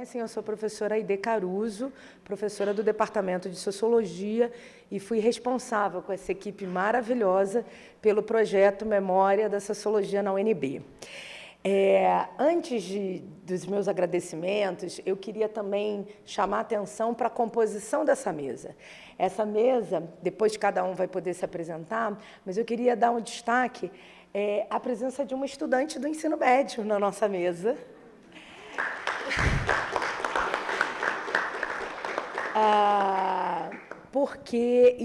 conhecem, eu sou a professora Aide Caruso, professora do Departamento de Sociologia, e fui responsável com essa equipe maravilhosa pelo projeto Memória da Sociologia na UNB. Antes dos meus agradecimentos, eu queria também chamar a atenção para a composição dessa mesa. Essa mesa, depois cada um vai poder se apresentar, mas eu queria dar um destaque à presença de uma estudante do ensino médio na nossa mesa. Porque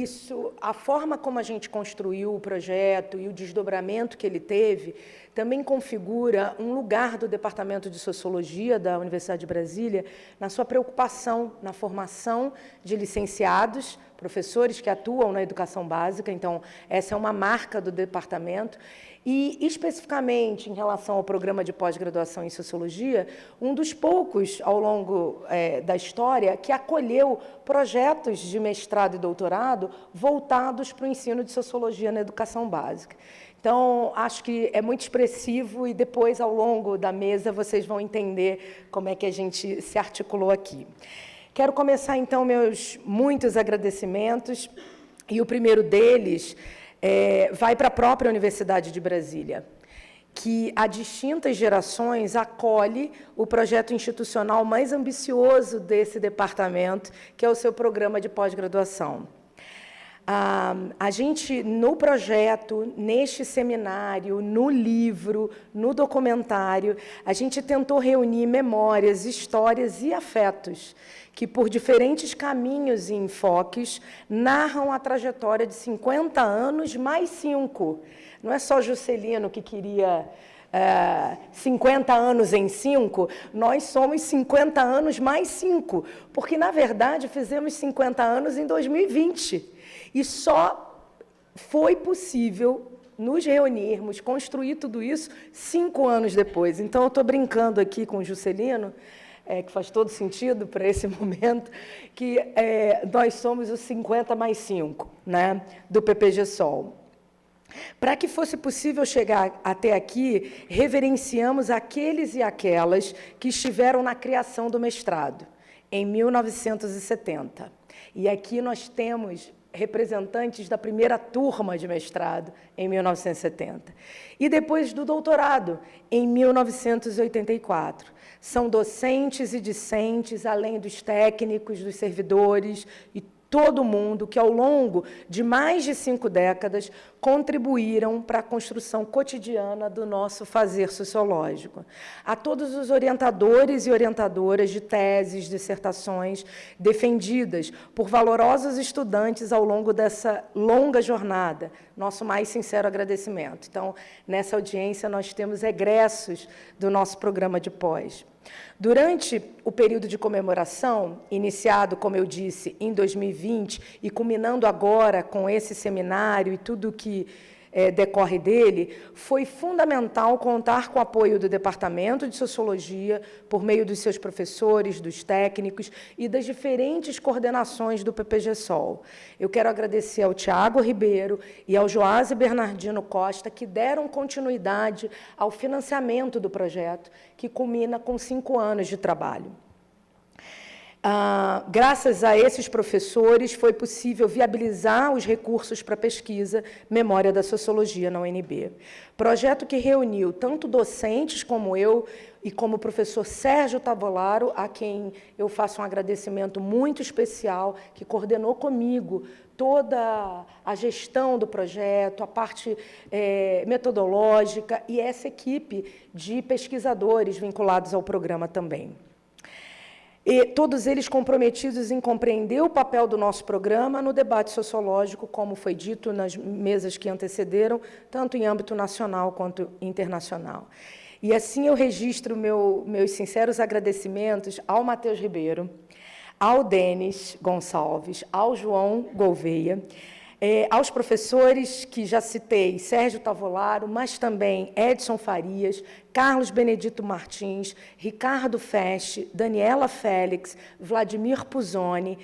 a forma como a gente construiu o projeto e o desdobramento que ele teve também configura um lugar do Departamento de Sociologia da Universidade de Brasília na sua preocupação na formação de licenciados, professores que atuam na educação básica. Então, essa é uma marca do departamento. E, especificamente, em relação ao programa de pós-graduação em Sociologia, um dos poucos, ao longo da história, que acolheu projetos de mestrado e doutorado voltados para o ensino de Sociologia na educação básica. Então, acho que é muito expressivo e depois, ao longo da mesa, vocês vão entender como é que a gente se articulou aqui. Quero começar, então, meus muitos agradecimentos, e o primeiro deles vai para a própria Universidade de Brasília, que há distintas gerações acolhe o projeto institucional mais ambicioso desse departamento, que é o seu programa de pós-graduação. A gente, no projeto, neste seminário, no livro, no documentário, a gente tentou reunir memórias, histórias e afetos que, por diferentes caminhos e enfoques, narram a trajetória de 50 anos mais 5. Não é só Juscelino que queria 50 anos em 5, nós somos 50 anos mais 5, porque, na verdade, fizemos 50 anos em 2020. E só foi possível nos reunirmos, construir tudo isso 5 anos depois. Então, eu estou brincando aqui com o Juscelino, que faz todo sentido para esse momento, que nós somos os 50 mais 5, né, do PPG-Sol. Para que fosse possível chegar até aqui, reverenciamos aqueles e aquelas que estiveram na criação do mestrado, em 1970. E aqui nós temos representantes da primeira turma de mestrado, em 1970. E depois do doutorado, em 1984. São docentes e discentes, além dos técnicos, dos servidores e todo mundo que, ao longo de mais de 5 décadas, contribuíram para a construção cotidiana do nosso fazer sociológico. A todos os orientadores e orientadoras de teses, dissertações, defendidas por valorosos estudantes ao longo dessa longa jornada, nosso mais sincero agradecimento. Então, nessa audiência, nós temos egressos do nosso programa de pós. Durante o período de comemoração, iniciado, como eu disse, em 2020, e culminando agora com esse seminário e tudo que decorre dele, foi fundamental contar com o apoio do Departamento de Sociologia, por meio dos seus professores, dos técnicos e das diferentes coordenações do PPG-Sol. Eu quero agradecer ao Tiago Ribeiro e ao Joás Bernardino Costa, que deram continuidade ao financiamento do projeto, que culmina com 5 anos de trabalho. Graças a esses professores, foi possível viabilizar os recursos para a pesquisa Memória da Sociologia na UNB. Projeto que reuniu tanto docentes como eu e como o professor Sérgio Tavolaro, a quem eu faço um agradecimento muito especial, que coordenou comigo toda a gestão do projeto, a parte metodológica, e essa equipe de pesquisadores vinculados ao programa também. E todos eles comprometidos em compreender o papel do nosso programa no debate sociológico, como foi dito nas mesas que antecederam, tanto em âmbito nacional quanto internacional. E assim eu registro meus sinceros agradecimentos ao Matheus Ribeiro, ao Denis Gonçalves, ao João Gouveia, aos professores que já citei, Sérgio Tavolaro, mas também Edson Farias, Carlos Benedito Martins, Ricardo Feste, Daniela Félix, Vladimir Puzoni,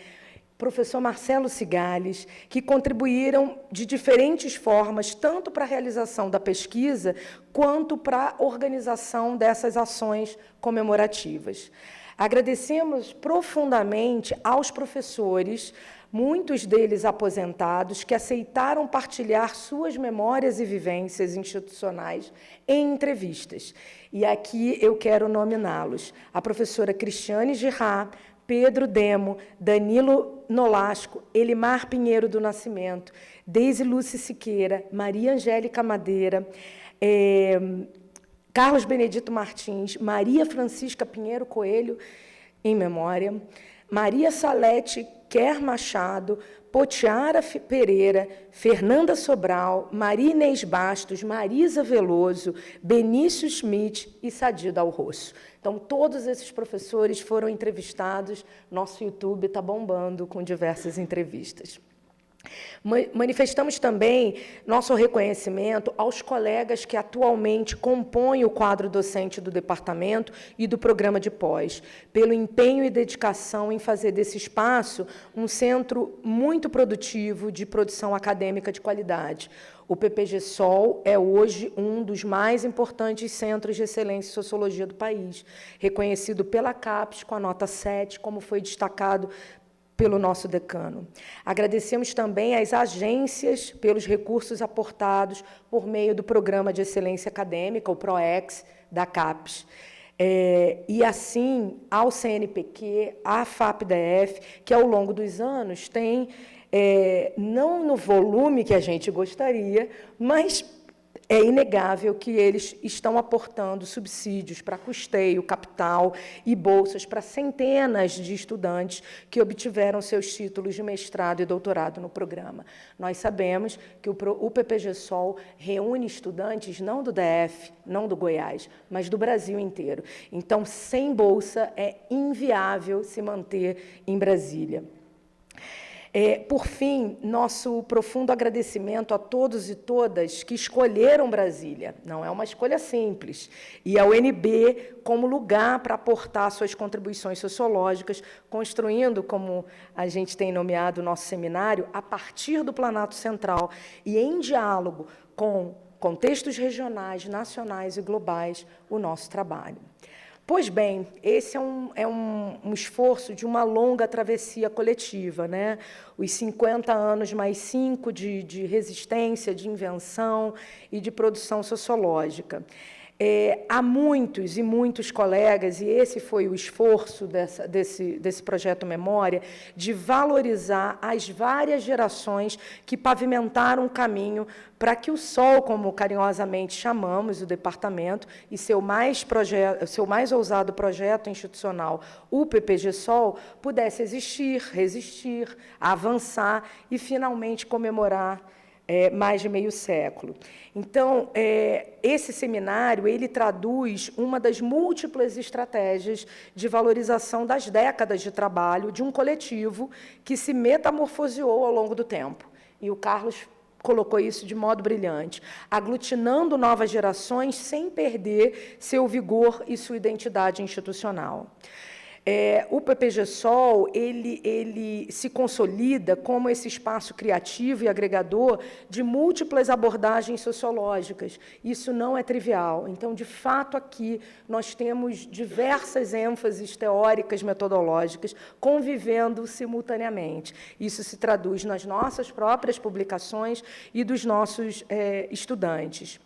professor Marcelo Cigales, que contribuíram de diferentes formas, tanto para a realização da pesquisa, quanto para a organização dessas ações comemorativas. Agradecemos profundamente aos professores, muitos deles aposentados, que aceitaram partilhar suas memórias e vivências institucionais em entrevistas. E aqui eu quero nominá-los: a professora Cristiane Girard, Pedro Demo, Danilo Nolasco, Elimar Pinheiro do Nascimento, Deise Lúcia Siqueira, Maria Angélica Madeira, Carlos Benedito Martins, Maria Francisca Pinheiro Coelho, em memória, Maria Salete Quer Machado, Potiara Pereira, Fernanda Sobral, Maria Inês Bastos, Marisa Veloso, Benício Schmidt e Sadida Alrosso. Então, todos esses professores foram entrevistados. Nosso YouTube está bombando com diversas entrevistas. Manifestamos também nosso reconhecimento aos colegas que atualmente compõem o quadro docente do departamento e do programa de pós, pelo empenho e dedicação em fazer desse espaço um centro muito produtivo de produção acadêmica de qualidade. O PPG-Sol é hoje um dos mais importantes centros de excelência em sociologia do país, reconhecido pela CAPES com a nota 7, como foi destacado pelo nosso decano. Agradecemos também às agências pelos recursos aportados por meio do Programa de Excelência Acadêmica, o PROEX, da CAPES. E, assim, ao CNPq, à FAPDF, que, ao longo dos anos, tem, não no volume que a gente gostaria, mas é inegável que eles estão aportando subsídios para custeio, capital e bolsas para centenas de estudantes que obtiveram seus títulos de mestrado e doutorado no programa. Nós sabemos que o PPG-Sol reúne estudantes não do DF, não do Goiás, mas do Brasil inteiro. Então, sem bolsa, é inviável se manter em Brasília. Por fim, nosso profundo agradecimento a todos e todas que escolheram Brasília. Não é uma escolha simples. E a UNB como lugar para aportar suas contribuições sociológicas, construindo, como a gente tem nomeado o nosso seminário, a partir do Planalto Central e em diálogo com contextos regionais, nacionais e globais, o nosso trabalho. Pois bem, esse é um esforço de uma longa travessia coletiva, né? Os 50 anos mais 5 de resistência, de invenção e de produção sociológica. Há muitos e muitos colegas, e esse foi o esforço desse projeto Memória, de valorizar as várias gerações que pavimentaram o caminho para que o SOL, como carinhosamente chamamos o departamento, e seu mais ousado projeto institucional, o PPG-Sol, pudesse existir, resistir, avançar e, finalmente, comemorar mais de meio século. Então, esse seminário, ele traduz uma das múltiplas estratégias de valorização das décadas de trabalho de um coletivo que se metamorfoseou ao longo do tempo. E o Carlos colocou isso de modo brilhante, aglutinando novas gerações sem perder seu vigor e sua identidade institucional. O PPG-Sol, ele se consolida como esse espaço criativo e agregador de múltiplas abordagens sociológicas. Isso não é trivial. Então, de fato, aqui nós temos diversas ênfases teóricas, metodológicas, convivendo simultaneamente. Isso se traduz nas nossas próprias publicações e dos nossos estudantes.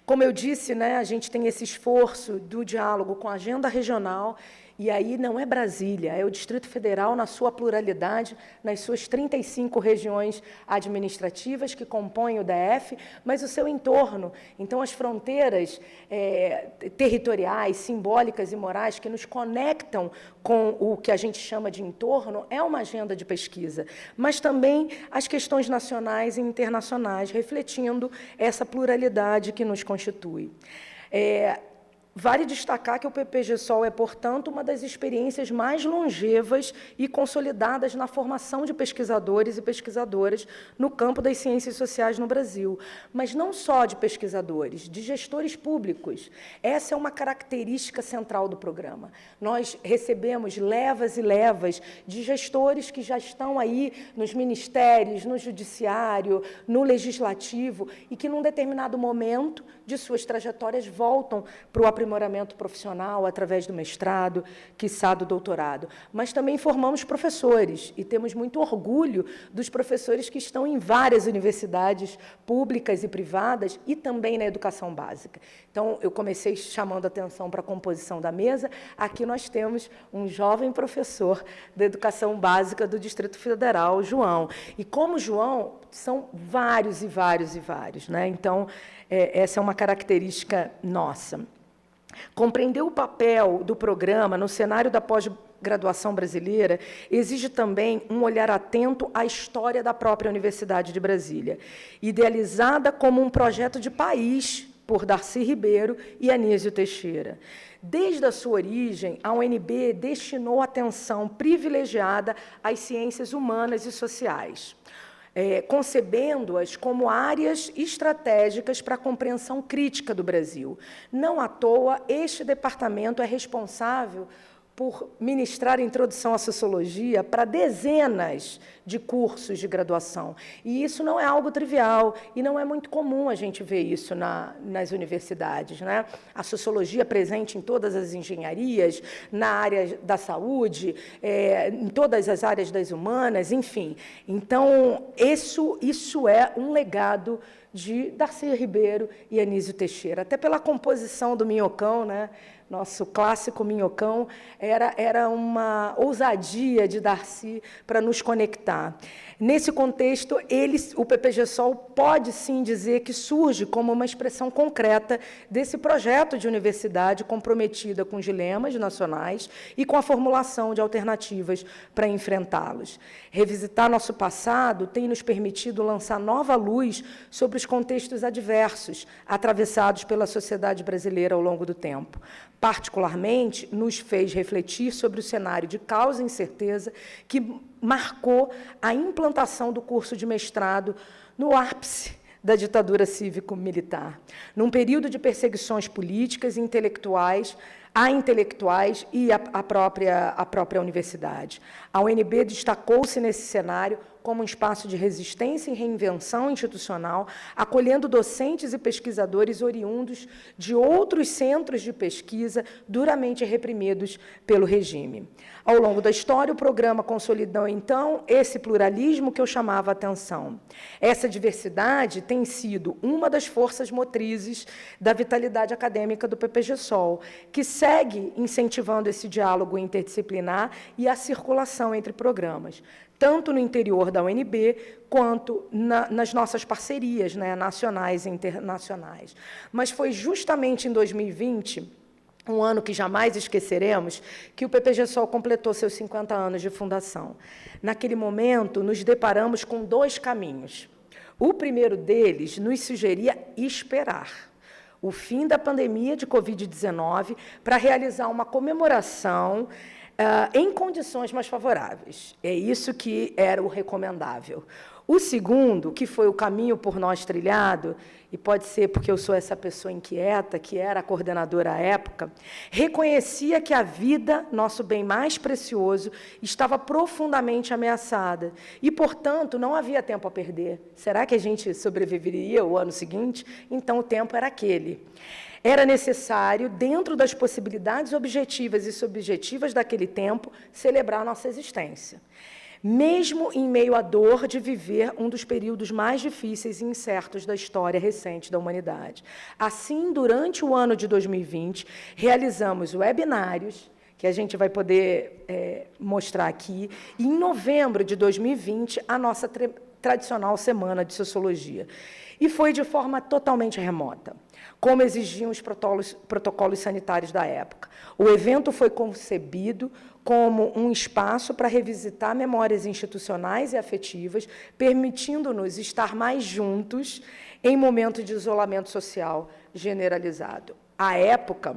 Como eu disse, né, a gente tem esse esforço do diálogo com a agenda regional. E aí não é Brasília, é o Distrito Federal na sua pluralidade, nas suas 35 regiões administrativas que compõem o DF, mas o seu entorno. Então, as fronteiras territoriais, simbólicas e morais que nos conectam com o que a gente chama de entorno é uma agenda de pesquisa, mas também as questões nacionais e internacionais, refletindo essa pluralidade que nos constitui. Vale destacar que o PPG-Sol é, portanto, uma das experiências mais longevas e consolidadas na formação de pesquisadores e pesquisadoras no campo das ciências sociais no Brasil, mas não só de pesquisadores, de gestores públicos. Essa é uma característica central do programa. Nós recebemos levas e levas de gestores que já estão aí nos ministérios, no judiciário, no legislativo, e que, num determinado momento de suas trajetórias, voltam para o aprimoramento profissional através do mestrado, quiçá do doutorado. Mas também formamos professores, e temos muito orgulho dos professores que estão em várias universidades públicas e privadas, e também na educação básica. Então, eu comecei chamando a atenção para a composição da mesa. Aqui nós temos um jovem professor da educação básica do Distrito Federal, João. E como João, são vários e vários e vários, né? Então, essa é uma característica nossa. Compreender o papel do programa no cenário da pós-graduação brasileira exige também um olhar atento à história da própria Universidade de Brasília, idealizada como um projeto de país por Darcy Ribeiro e Anísio Teixeira. Desde a sua origem, a UNB destinou atenção privilegiada às ciências humanas e sociais, concebendo-as como áreas estratégicas para a compreensão crítica do Brasil. Não à toa, este departamento é responsável por ministrar a introdução à sociologia para dezenas de cursos de graduação. E isso não é algo trivial, e não é muito comum a gente ver isso nas universidades, né? A sociologia presente em todas as engenharias, na área da saúde, em todas as áreas das humanas, enfim. Então, isso é um legado de Darcy Ribeiro e Anísio Teixeira, até pela composição do Minhocão, né? Nosso clássico Minhocão, era uma ousadia de Darcy para nos conectar. Nesse contexto, o PPG-Sol pode, sim, dizer que surge como uma expressão concreta desse projeto de universidade comprometida com dilemas nacionais e com a formulação de alternativas para enfrentá-los. Revisitar nosso passado tem nos permitido lançar nova luz sobre os contextos adversos atravessados pela sociedade brasileira ao longo do tempo. Particularmente, nos fez refletir sobre o cenário de causa e incerteza que marcou a implantação do curso de mestrado no ápice da ditadura cívico-militar, num período de perseguições políticas e intelectuais e à própria universidade. A UNB destacou-se nesse cenário como um espaço de resistência e reinvenção institucional, acolhendo docentes e pesquisadores oriundos de outros centros de pesquisa duramente reprimidos pelo regime. Ao longo da história, o programa consolidou, então, esse pluralismo que eu chamava a atenção. Essa diversidade tem sido uma das forças motrizes da vitalidade acadêmica do PPG-Sol, que segue incentivando esse diálogo interdisciplinar e a circulação entre programas, tanto no interior da UNB, quanto nas nossas parcerias, né, nacionais e internacionais. Mas foi justamente em 2020, um ano que jamais esqueceremos, que o PPG-Sol completou seus 50 anos de fundação. Naquele momento, nos deparamos com dois caminhos. O primeiro deles nos sugeria esperar o fim da pandemia de Covid-19 para realizar uma comemoração em condições mais favoráveis. É isso que era o recomendável. O segundo, que foi o caminho por nós trilhado, e pode ser porque eu sou essa pessoa inquieta, que era a coordenadora à época, reconhecia que a vida, nosso bem mais precioso, estava profundamente ameaçada e, portanto, não havia tempo a perder. Será que a gente sobreviveria o ano seguinte? Então, o tempo era aquele. Era necessário, dentro das possibilidades objetivas e subjetivas daquele tempo, celebrar nossa existência, mesmo em meio à dor de viver um dos períodos mais difíceis e incertos da história recente da humanidade. Assim, durante o ano de 2020, realizamos webinários, que a gente vai poder mostrar aqui, e, em novembro de 2020, a nossa tradicional Semana de Sociologia. E foi de forma totalmente remota, como exigiam os protocolos sanitários da época. O evento foi concebido como um espaço para revisitar memórias institucionais e afetivas, permitindo-nos estar mais juntos em momento de isolamento social generalizado. À época,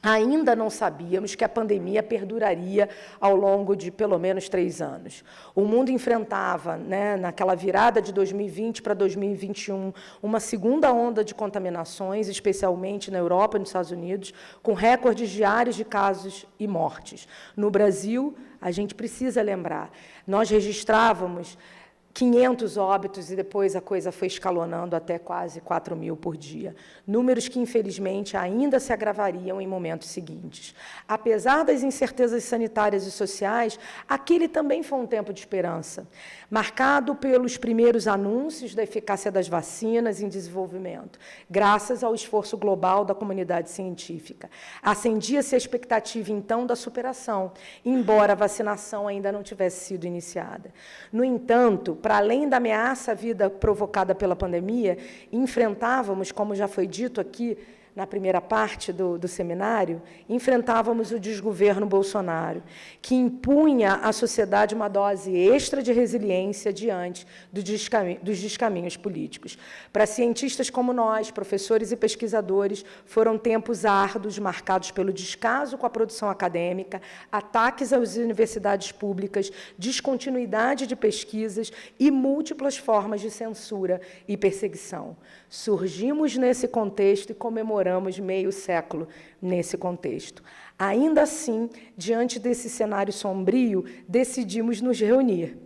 ainda não sabíamos que a pandemia perduraria ao longo de pelo menos 3 anos. O mundo enfrentava, né, naquela virada de 2020 para 2021, uma segunda onda de contaminações, especialmente na Europa e nos Estados Unidos, com recordes diários de casos e mortes. No Brasil, a gente precisa lembrar, nós registrávamos 500 óbitos e depois a coisa foi escalonando até quase 4.000 por dia. Números que, infelizmente, ainda se agravariam em momentos seguintes. Apesar das incertezas sanitárias e sociais, aquele também foi um tempo de esperança, marcado pelos primeiros anúncios da eficácia das vacinas em desenvolvimento, graças ao esforço global da comunidade científica. Acendia-se a expectativa, então, da superação, embora a vacinação ainda não tivesse sido iniciada. No entanto, para além da ameaça à vida provocada pela pandemia, enfrentávamos, como já foi dito aqui na primeira parte do seminário, enfrentávamos o desgoverno Bolsonaro, que impunha à sociedade uma dose extra de resiliência diante dos descaminhos políticos. Para cientistas como nós, professores e pesquisadores, foram tempos árduos, marcados pelo descaso com a produção acadêmica, ataques às universidades públicas, descontinuidade de pesquisas e múltiplas formas de censura e perseguição. Surgimos nesse contexto e comemoramos meio século nesse contexto. Ainda assim, diante desse cenário sombrio, decidimos nos reunir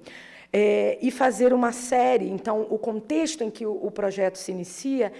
e fazer uma série. Então, o contexto em que o projeto se inicia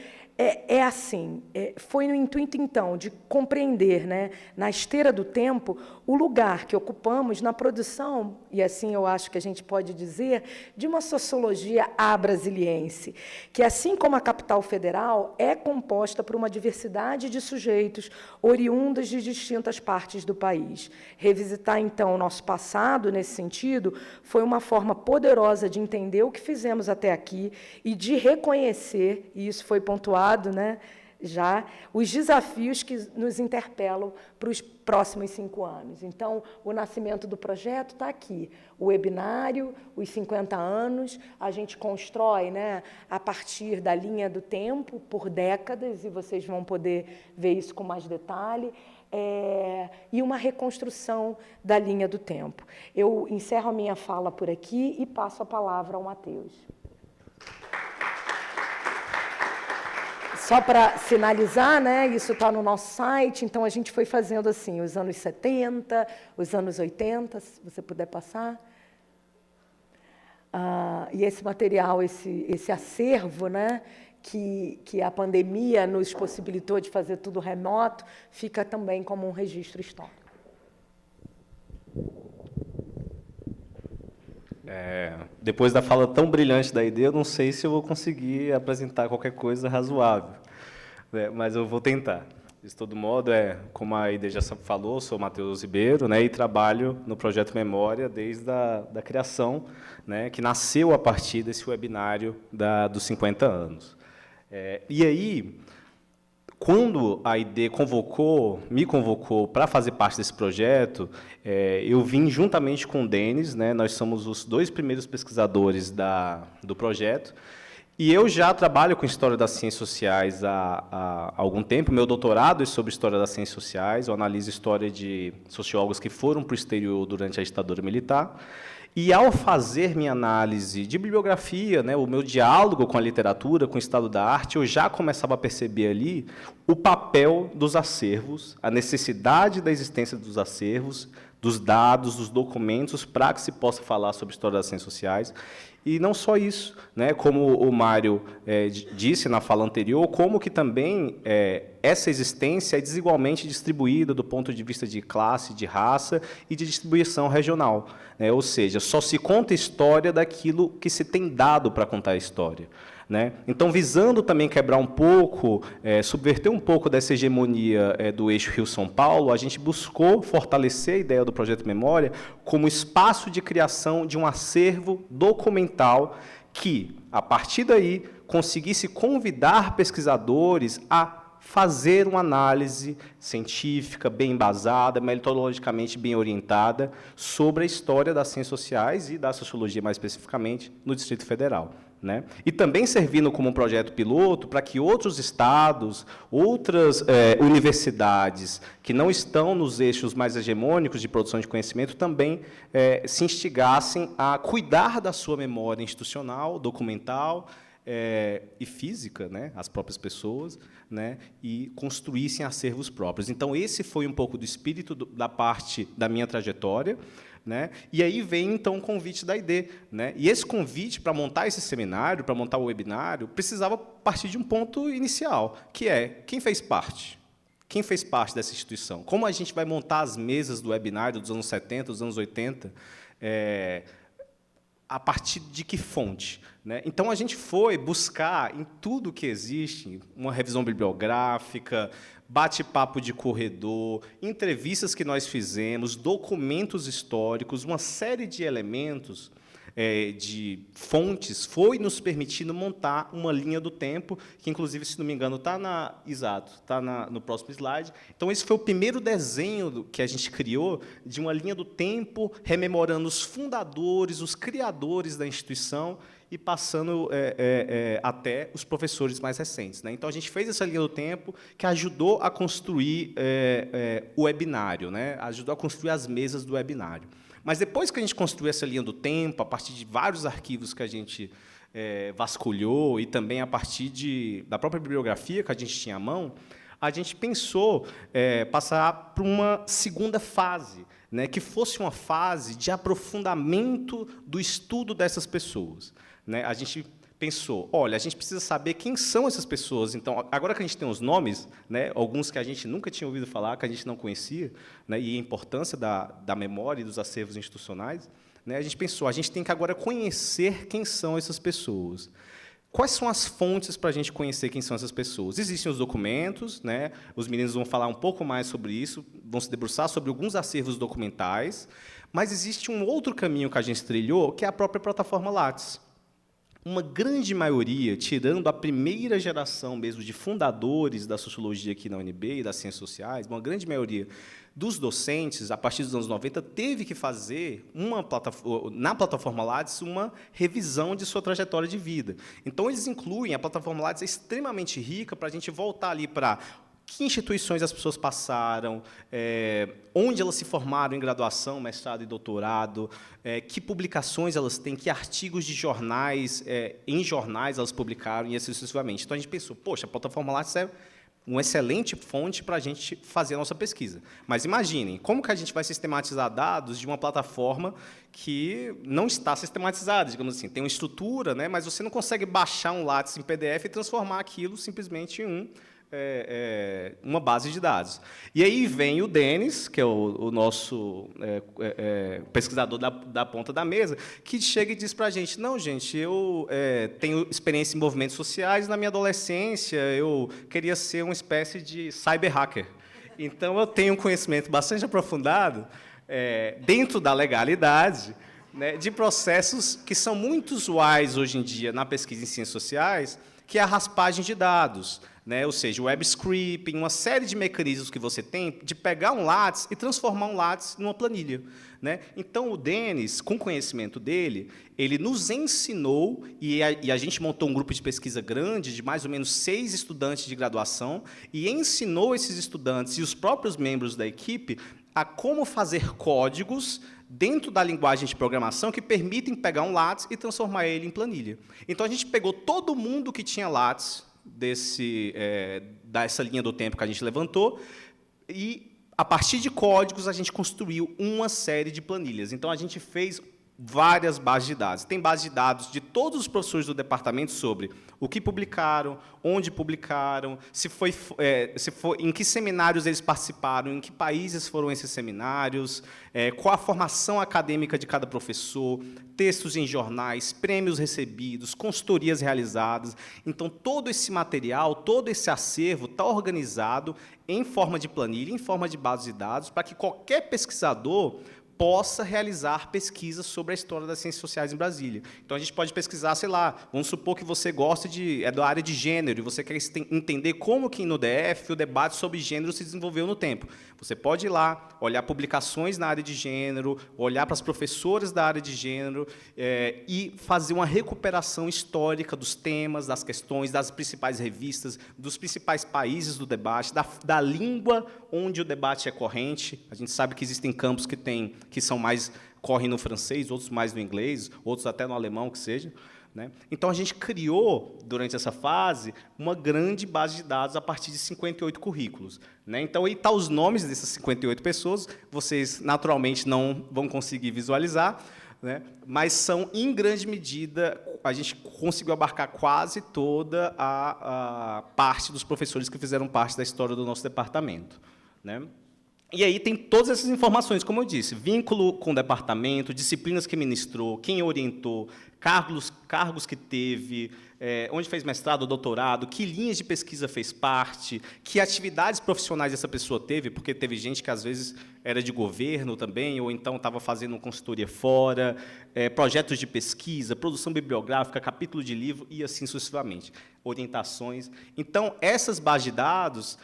foi no intuito, então, de compreender, né, na esteira do tempo, o lugar que ocupamos na produção, e assim eu acho que a gente pode dizer, de uma sociologia à-brasiliense, que, assim como a capital federal, é composta por uma diversidade de sujeitos oriundos de distintas partes do país. Revisitar, então, o nosso passado, nesse sentido, foi uma forma poderosa de entender o que fizemos até aqui e de reconhecer, e isso foi pontuado, né, já, os desafios que nos interpelam para os próximos 5 anos. Então, o nascimento do projeto está aqui. O webinário, os 50 anos, a gente constrói, né, a partir da linha do tempo, por décadas, e vocês vão poder ver isso com mais detalhe, e uma reconstrução da linha do tempo. Eu encerro a minha fala por aqui e passo a palavra ao Matheus. Só para sinalizar, né, isso está no nosso site, então a gente foi fazendo assim, os anos 70, os anos 80, se você puder passar. E esse material, esse acervo, né, que a pandemia nos possibilitou de fazer tudo remoto, fica também como um registro histórico. Depois da fala tão brilhante da Aide, eu não sei se eu vou conseguir apresentar qualquer coisa razoável, né, mas eu vou tentar. De todo modo, como a Aide já falou, sou Matheus Ribeiro, né, e trabalho no Projeto Memória desde da criação, né, que nasceu a partir desse webinário dos 50 anos. E aí, quando a Aide me convocou para fazer parte desse projeto, eu vim juntamente com o Denis, né, nós somos os 2 primeiros pesquisadores do projeto, e eu já trabalho com História das Ciências Sociais há algum tempo. Meu doutorado é sobre História das Ciências Sociais, eu analiso história de sociólogos que foram para o exterior durante a ditadura militar. E, ao fazer minha análise de bibliografia, né, o meu diálogo com a literatura, com o estado da arte, eu já começava a perceber ali o papel dos acervos, a necessidade da existência dos acervos, dos dados, dos documentos, para que se possa falar sobre história das ciências sociais. E não só isso, né, como o Mário disse na fala anterior, como que também essa existência é desigualmente distribuída do ponto de vista de classe, de raça e de distribuição regional, né, ou seja, só se conta história daquilo que se tem dado para contar a história, né? Então, visando também quebrar um pouco, subverter um pouco dessa hegemonia do eixo Rio-São Paulo, a gente buscou fortalecer a ideia do Projeto Memória como espaço de criação de um acervo documental que, a partir daí, conseguisse convidar pesquisadores a fazer uma análise científica bem embasada, metodologicamente bem orientada, sobre a história das ciências sociais e da sociologia, mais especificamente, no Distrito Federal, né? E também servindo como um projeto piloto para que outros estados, outras universidades que não estão nos eixos mais hegemônicos de produção de conhecimento também se instigassem a cuidar da sua memória institucional, documental, e física, né, as próprias pessoas, né, e construíssem acervos próprios. Então, esse foi um pouco do espírito da parte da minha trajetória, né, e aí vem, então, o convite da ID. Né, e esse convite, para montar esse seminário, para montar o webinário, precisava partir de um ponto inicial, que é, quem fez parte? Quem fez parte dessa instituição? Como a gente vai montar as mesas do webinário dos anos 70, dos anos 80, a partir de que fonte? Né? Então, a gente foi buscar, em tudo que existe, uma revisão bibliográfica, bate-papo de corredor, entrevistas que nós fizemos, documentos históricos, uma série de elementos, de fontes, foi nos permitindo montar uma linha do tempo, que, inclusive, se não me engano, está no próximo slide. Então, esse foi o primeiro desenho que a gente criou de uma linha do tempo, rememorando os fundadores, os criadores da instituição, e passando até os professores mais recentes. Né? Então, a gente fez essa linha do tempo que ajudou a construir o webinário, né? Ajudou a construir as mesas do webinário. Mas, depois que a gente construiu essa linha do tempo, a partir de vários arquivos que a gente vasculhou e também a partir da própria bibliografia que a gente tinha à mão, a gente pensou passar para uma segunda fase, né, que fosse uma fase de aprofundamento do estudo dessas pessoas. Né? A gente pensou, olha, a gente precisa saber quem são essas pessoas. Então, agora que a gente tem os nomes, né, alguns que a gente nunca tinha ouvido falar, que a gente não conhecia, né, e a importância da memória e dos acervos institucionais, né, a gente pensou, a gente tem que agora conhecer quem são essas pessoas. Quais são as fontes para a gente conhecer quem são essas pessoas? Existem os documentos, né, os meninos vão falar um pouco mais sobre isso, vão se debruçar sobre alguns acervos documentais, mas existe um outro caminho que a gente trilhou, que é a própria plataforma Lattes. Uma grande maioria, tirando a primeira geração mesmo de fundadores da sociologia aqui na UNB e das ciências sociais, uma grande maioria dos docentes, a partir dos anos 90, teve que fazer, na plataforma Lattes, uma revisão de sua trajetória de vida. Então, eles incluem, a plataforma Lattes é extremamente rica para a gente voltar ali para que instituições as pessoas passaram, onde elas se formaram em graduação, mestrado e doutorado, que publicações elas têm, que artigos de jornais, em jornais elas publicaram, e assim sucessivamente. Então, a gente pensou, poxa, a plataforma Lattes é uma excelente fonte para a gente fazer a nossa pesquisa. Mas imaginem, como que a gente vai sistematizar dados de uma plataforma que não está sistematizada, digamos assim, tem uma estrutura, né, mas você não consegue baixar um Lattes em PDF e transformar aquilo simplesmente em uma base de dados. E aí vem o Denis, que é o nosso pesquisador da ponta da mesa, que chega e diz para a gente, não, gente, eu tenho experiência em movimentos sociais, na minha adolescência eu queria ser uma espécie de cyber hacker. Então, eu tenho um conhecimento bastante aprofundado, dentro da legalidade, né, de processos que são muito usuais hoje em dia na pesquisa em ciências sociais, que é a raspagem de dados. Né? Ou seja, o web scraping, uma série de mecanismos que você tem de pegar um Lattes e transformar um Lattes numa planilha. Né? Então, o Denis, com o conhecimento dele, ele nos ensinou, e a gente montou um grupo de pesquisa grande, de mais ou menos 6 estudantes de graduação, e ensinou esses estudantes e os próprios membros da equipe a como fazer códigos dentro da linguagem de programação que permitem pegar um Lattes e transformar ele em planilha. Então, a gente pegou todo mundo que tinha Lattes, dessa linha do tempo que a gente levantou, e, a partir de códigos, a gente construiu uma série de planilhas. Então, a gente fez várias bases de dados. Tem base de dados de todos os professores do departamento sobre o que publicaram, onde publicaram, em que seminários eles participaram, em que países foram esses seminários, qual a formação acadêmica de cada professor, textos em jornais, prêmios recebidos, consultorias realizadas. Então, todo esse material, todo esse acervo está organizado em forma de planilha, em forma de base de dados, para que qualquer pesquisador possa realizar pesquisas sobre a história das ciências sociais em Brasília. Então, a gente pode pesquisar, sei lá, vamos supor que você gosta da área de gênero e você quer entender como que no DF o debate sobre gênero se desenvolveu no tempo. Você pode ir lá, olhar publicações na área de gênero, olhar para as professoras da área de gênero e fazer uma recuperação histórica dos temas, das questões, das principais revistas, dos principais países do debate, da língua onde o debate é corrente. A gente sabe que existem campos que são mais correm no francês, outros mais no inglês, outros até no alemão, que seja. né? Então, a gente criou, durante essa fase, uma grande base de dados a partir de 58 currículos, né? Então, aí estão os nomes dessas 58 pessoas, vocês, naturalmente, não vão conseguir visualizar, né? Mas são, em grande medida, a gente conseguiu abarcar quase toda a parte dos professores que fizeram parte da história do nosso departamento, né? E aí tem todas essas informações, como eu disse, vínculo com o departamento, disciplinas que ministrou, quem orientou, cargos que teve, onde fez mestrado, doutorado, que linhas de pesquisa fez parte, que atividades profissionais essa pessoa teve, porque teve gente que, às vezes, era de governo também, ou então estava fazendo uma consultoria fora, projetos de pesquisa, produção bibliográfica, capítulo de livro, e assim sucessivamente, orientações. Então, essas bases de dados,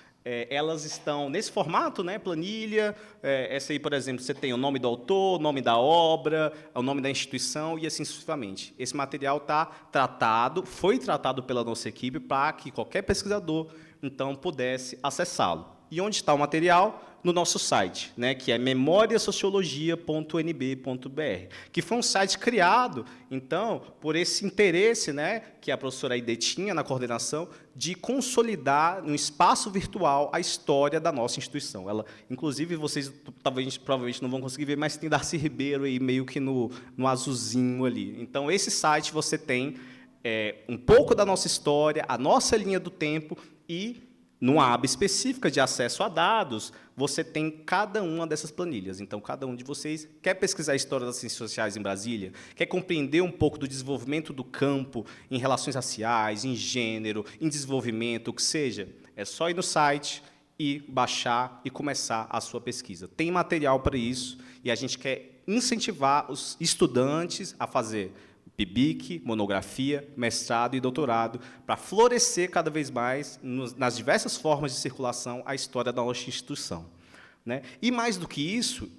elas estão nesse formato, né, planilha, essa aí, por exemplo, você tem o nome do autor, o nome da obra, o nome da instituição e assim sucessivamente. Esse material foi tratado pela nossa equipe para que qualquer pesquisador, então, pudesse acessá-lo. E onde está o material? No nosso site, né, que é memoriasociologia.nb.br, que foi um site criado, então, por esse interesse, né, que a professora Aide tinha na coordenação, de consolidar no espaço virtual a história da nossa instituição. Ela, inclusive, vocês provavelmente não vão conseguir ver, mas tem Darcy Ribeiro aí meio que no azulzinho ali. Então, esse site você tem um pouco da nossa história, a nossa linha do tempo e, numa aba específica de acesso a dados, você tem cada uma dessas planilhas. Então, cada um de vocês quer pesquisar a história das ciências sociais em Brasília, quer compreender um pouco do desenvolvimento do campo em relações raciais, em gênero, em desenvolvimento, o que seja, é só ir no site e baixar e começar a sua pesquisa. Tem material para isso e a gente quer incentivar os estudantes a fazer PIBIC, monografia, mestrado e doutorado, para florescer cada vez mais, nas diversas formas de circulação, a história da nossa instituição, né? E, mais do que isso,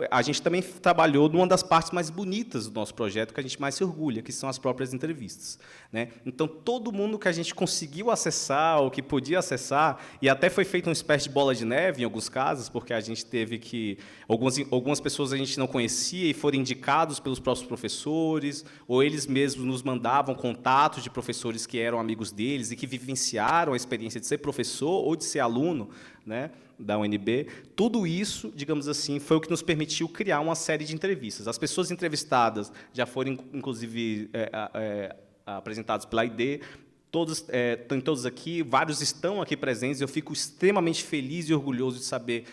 a gente também trabalhou numa das partes mais bonitas do nosso projeto, que a gente mais se orgulha, que são as próprias entrevistas, né? Então, todo mundo que a gente conseguiu acessar, ou que podia acessar, e até foi feita uma espécie de bola de neve, em alguns casos, porque a gente teve que... Algumas pessoas a gente não conhecia e foram indicados pelos próprios professores, ou eles mesmos nos mandavam contatos de professores que eram amigos deles e que vivenciaram a experiência de ser professor ou de ser aluno, né, da UNB. Tudo isso, digamos assim, foi o que nos permitiu criar uma série de entrevistas. As pessoas entrevistadas já foram, inclusive, apresentadas pela ID, estão todos aqui, vários estão aqui presentes, eu fico extremamente feliz e orgulhoso de saber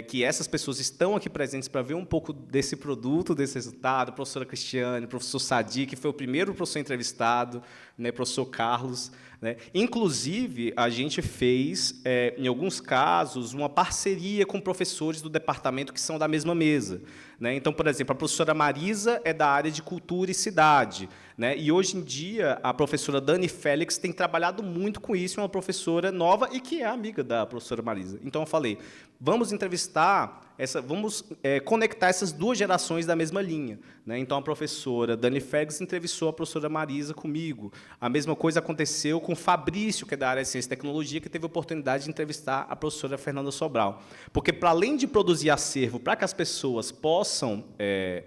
que essas pessoas estão aqui presentes para ver um pouco desse produto, desse resultado, a professora Cristiane, o professor Sadi, que foi o primeiro professor entrevistado, né, professor Carlos, né? Inclusive, a gente fez, em alguns casos, uma parceria com professores do departamento que são da mesma mesa, né? Então, por exemplo, a professora Marisa é da área de cultura e cidade, né? E, hoje em dia, a professora Dani Félix tem trabalhado muito com isso, é uma professora nova e que é amiga da professora Marisa. Então, eu falei, vamos entrevistar, vamos conectar essas duas gerações da mesma linha, né? Então, a professora Dani Félix entrevistou a professora Marisa comigo. A mesma coisa aconteceu com o Fabrício, que é da área de ciência e tecnologia, que teve a oportunidade de entrevistar a professora Fernanda Sobral. Porque, para além de produzir acervo para que as pessoas possam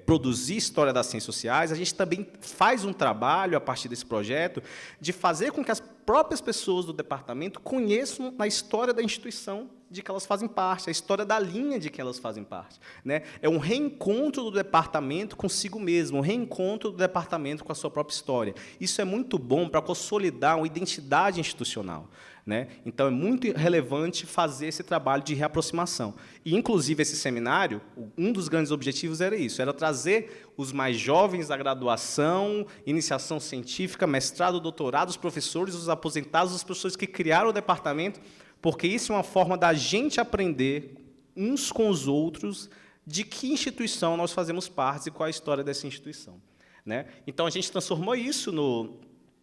produzir história das ciências sociais, a gente também faz um trabalho, a partir desse projeto, de fazer com que as próprias pessoas do departamento conheçam a história da instituição de que elas fazem parte, a história da linha de que elas fazem parte, né? É um reencontro do departamento consigo mesmo, um reencontro do departamento com a sua própria história. Isso é muito bom para consolidar uma identidade institucional, né? Então, é muito relevante fazer esse trabalho de reaproximação. E, inclusive, esse seminário, um dos grandes objetivos era isso, era trazer os mais jovens da graduação, iniciação científica, mestrado, doutorado, os professores, os aposentados, os professores que criaram o departamento, porque isso é uma forma da gente aprender uns com os outros de que instituição nós fazemos parte e qual é a história dessa instituição, né? Então, a gente transformou isso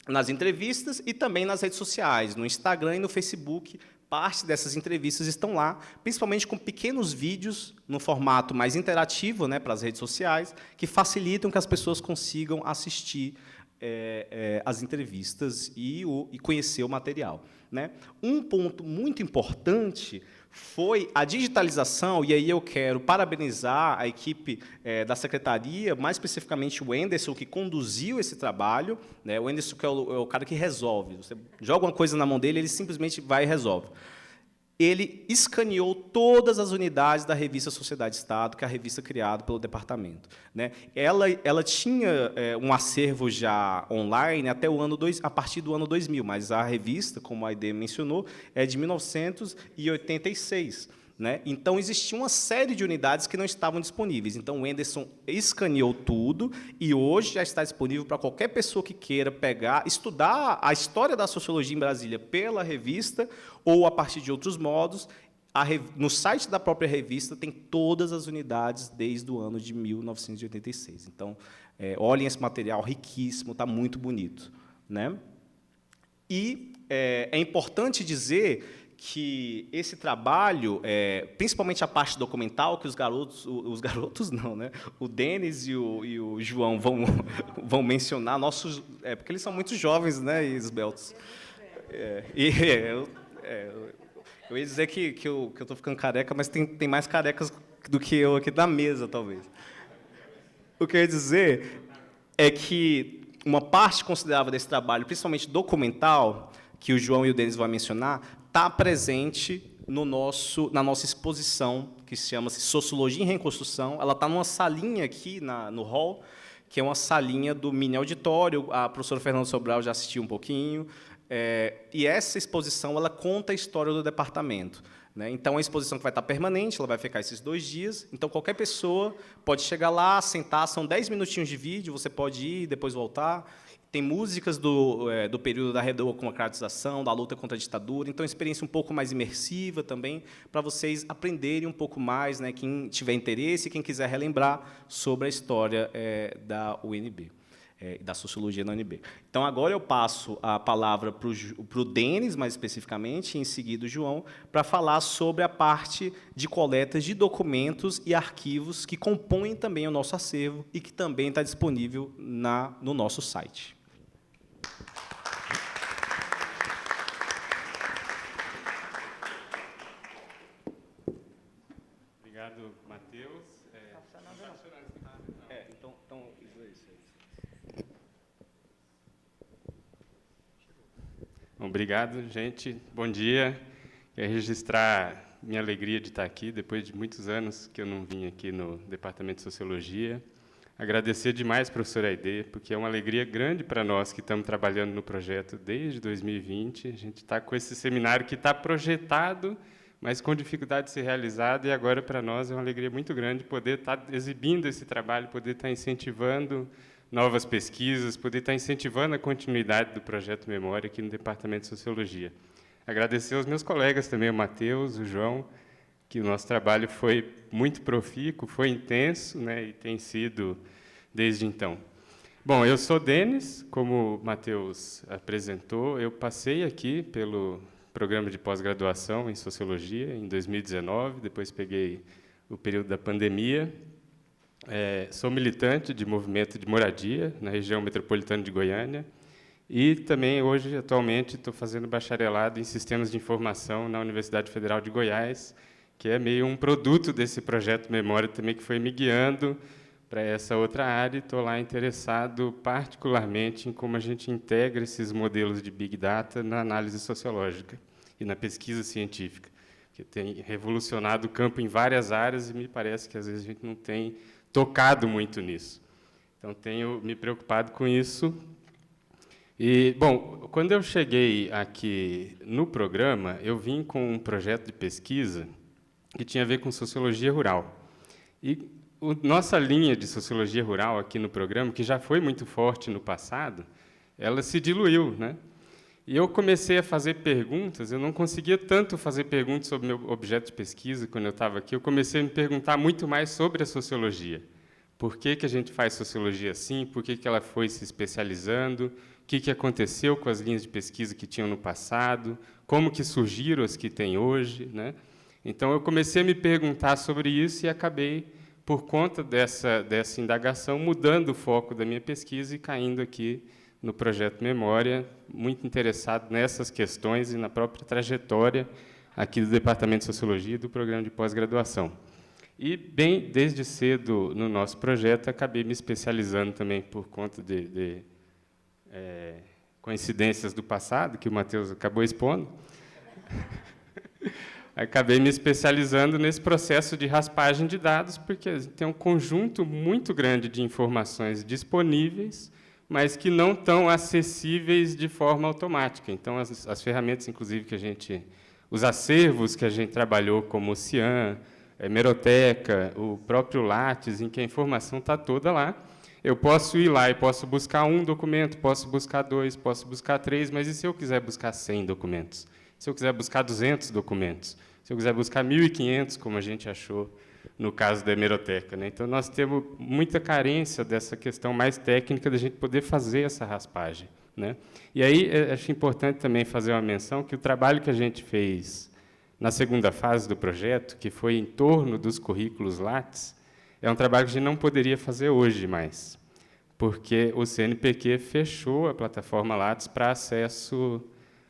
nas entrevistas e também nas redes sociais, no Instagram e no Facebook. Parte dessas entrevistas estão lá, principalmente com pequenos vídeos, no formato mais interativo, né, para as redes sociais, que facilitam que as pessoas consigam assistir as entrevistas e conhecer o material, né? Um ponto muito importante foi a digitalização, e aí eu quero parabenizar a equipe da secretaria, mais especificamente o Enderson, que conduziu esse trabalho, né? O Enderson que é o cara que resolve. Você joga uma coisa na mão dele, ele simplesmente vai e resolve. Ele escaneou todas as unidades da revista Sociedade e Estado, que é a revista criada pelo departamento, né? Ela tinha um acervo já online até a partir do ano 2000, mas a revista, como a Aide mencionou, é de 1986. Né? Então, existia uma série de unidades que não estavam disponíveis. Então, o Enderson escaneou tudo e hoje já está disponível para qualquer pessoa que queira pegar, estudar a história da sociologia em Brasília pela revista ou a partir de outros modos. No site da própria revista tem todas as unidades desde o ano de 1986. Então, olhem esse material riquíssimo, está muito bonito. Né? E é importante dizer que esse trabalho, principalmente a parte documental, que os garotos não, né? O Denis e o João vão mencionar, porque eles são muito jovens, né, esbeltos. Eu ia dizer que eu estou ficando careca, mas tem mais carecas do que eu aqui na mesa, talvez. O que eu ia dizer é que uma parte considerável desse trabalho, principalmente documental, que o João e o Denis vão mencionar, está presente na nossa exposição, que chama-se Sociologia em Reconstrução. Ela está numa salinha aqui no hall, que é uma salinha do mini auditório. A professora Fernanda Sobral já assistiu um pouquinho. E essa exposição ela conta a história do departamento. Né? Então, é uma exposição que vai estar permanente, ela vai ficar esses 2 dias. Então, qualquer pessoa pode chegar lá, sentar, são 10 minutinhos de vídeo, você pode ir e depois voltar. Tem músicas do período da redemocratização, da luta contra a ditadura, então, é uma experiência um pouco mais imersiva também, para vocês aprenderem um pouco mais, né, quem tiver interesse e quem quiser relembrar sobre a história da UNB, da sociologia na UNB. Então, agora eu passo a palavra para o Denis, mais especificamente, e em seguida o João, para falar sobre a parte de coletas de documentos e arquivos que compõem também o nosso acervo e que também está disponível no nosso site. Obrigado, Matheus. Obrigado, gente. Bom dia. Quero registrar minha alegria de estar aqui, depois de muitos anos que eu não vim aqui no Departamento de Sociologia. Agradecer demais, professora Aide, porque é uma alegria grande para nós que estamos trabalhando no projeto desde 2020. A gente está com esse seminário que está projetado, mas com dificuldade de ser realizado, e agora, para nós, é uma alegria muito grande poder estar exibindo esse trabalho, poder estar incentivando novas pesquisas, poder estar incentivando a continuidade do Projeto Memória aqui no Departamento de Sociologia. Agradecer aos meus colegas também, o Matheus, o João, que o nosso trabalho foi muito profícuo, foi intenso, né, e tem sido desde então. Bom, eu sou Denis, como o Matheus apresentou, eu passei aqui pelo programa de pós-graduação em Sociologia em 2019, depois peguei o período da pandemia. Sou militante de movimento de moradia na região metropolitana de Goiânia e também, hoje, atualmente, estou fazendo bacharelado em Sistemas de Informação na Universidade Federal de Goiás, que é meio um produto desse projeto Memória também, que foi me guiando para essa outra área, e estou lá interessado particularmente em como a gente integra esses modelos de Big Data na análise sociológica e na pesquisa científica, que tem revolucionado o campo em várias áreas e me parece que, às vezes, a gente não tem tocado muito nisso. Então, tenho me preocupado com isso. E, bom, quando eu cheguei aqui no programa, eu vim com um projeto de pesquisa que tinha a ver com sociologia rural. E nossa linha de sociologia rural aqui no programa, que já foi muito forte no passado, ela se diluiu, né? E eu comecei a fazer perguntas, eu não conseguia tanto fazer perguntas sobre meu objeto de pesquisa quando eu estava aqui, eu comecei a me perguntar muito mais sobre a sociologia. Por que a gente faz sociologia assim? Por que ela foi se especializando? O que aconteceu com as linhas de pesquisa que tinham no passado? Como que surgiram as que tem hoje, né? Então, eu comecei a me perguntar sobre isso e acabei, por conta dessa indagação, mudando o foco da minha pesquisa e caindo aqui no Projeto Memória, muito interessado nessas questões e na própria trajetória aqui do Departamento de Sociologia e do Programa de Pós-Graduação. E, bem, desde cedo no nosso projeto, acabei me especializando também por conta de coincidências do passado, que o Matheus acabou expondo. Acabei me especializando nesse processo de raspagem de dados, porque tem um conjunto muito grande de informações disponíveis, mas que não estão acessíveis de forma automática. Então, as ferramentas, inclusive, os acervos que a gente trabalhou, como o Cian, a hemeroteca, o próprio Lattes, em que a informação está toda lá. Eu posso ir lá e posso buscar um documento, posso buscar 2, posso buscar 3, mas e se eu quiser buscar 100 documentos? Se eu quiser buscar 200 documentos? Se eu quiser buscar 1.500, como a gente achou no caso da hemeroteca, né? Então, nós temos muita carência dessa questão mais técnica da gente poder fazer essa raspagem, né? E aí, acho importante também fazer uma menção que o trabalho que a gente fez na segunda fase do projeto, que foi em torno dos currículos Lattes, é um trabalho que a gente não poderia fazer hoje mais, porque o CNPq fechou a plataforma Lattes para acesso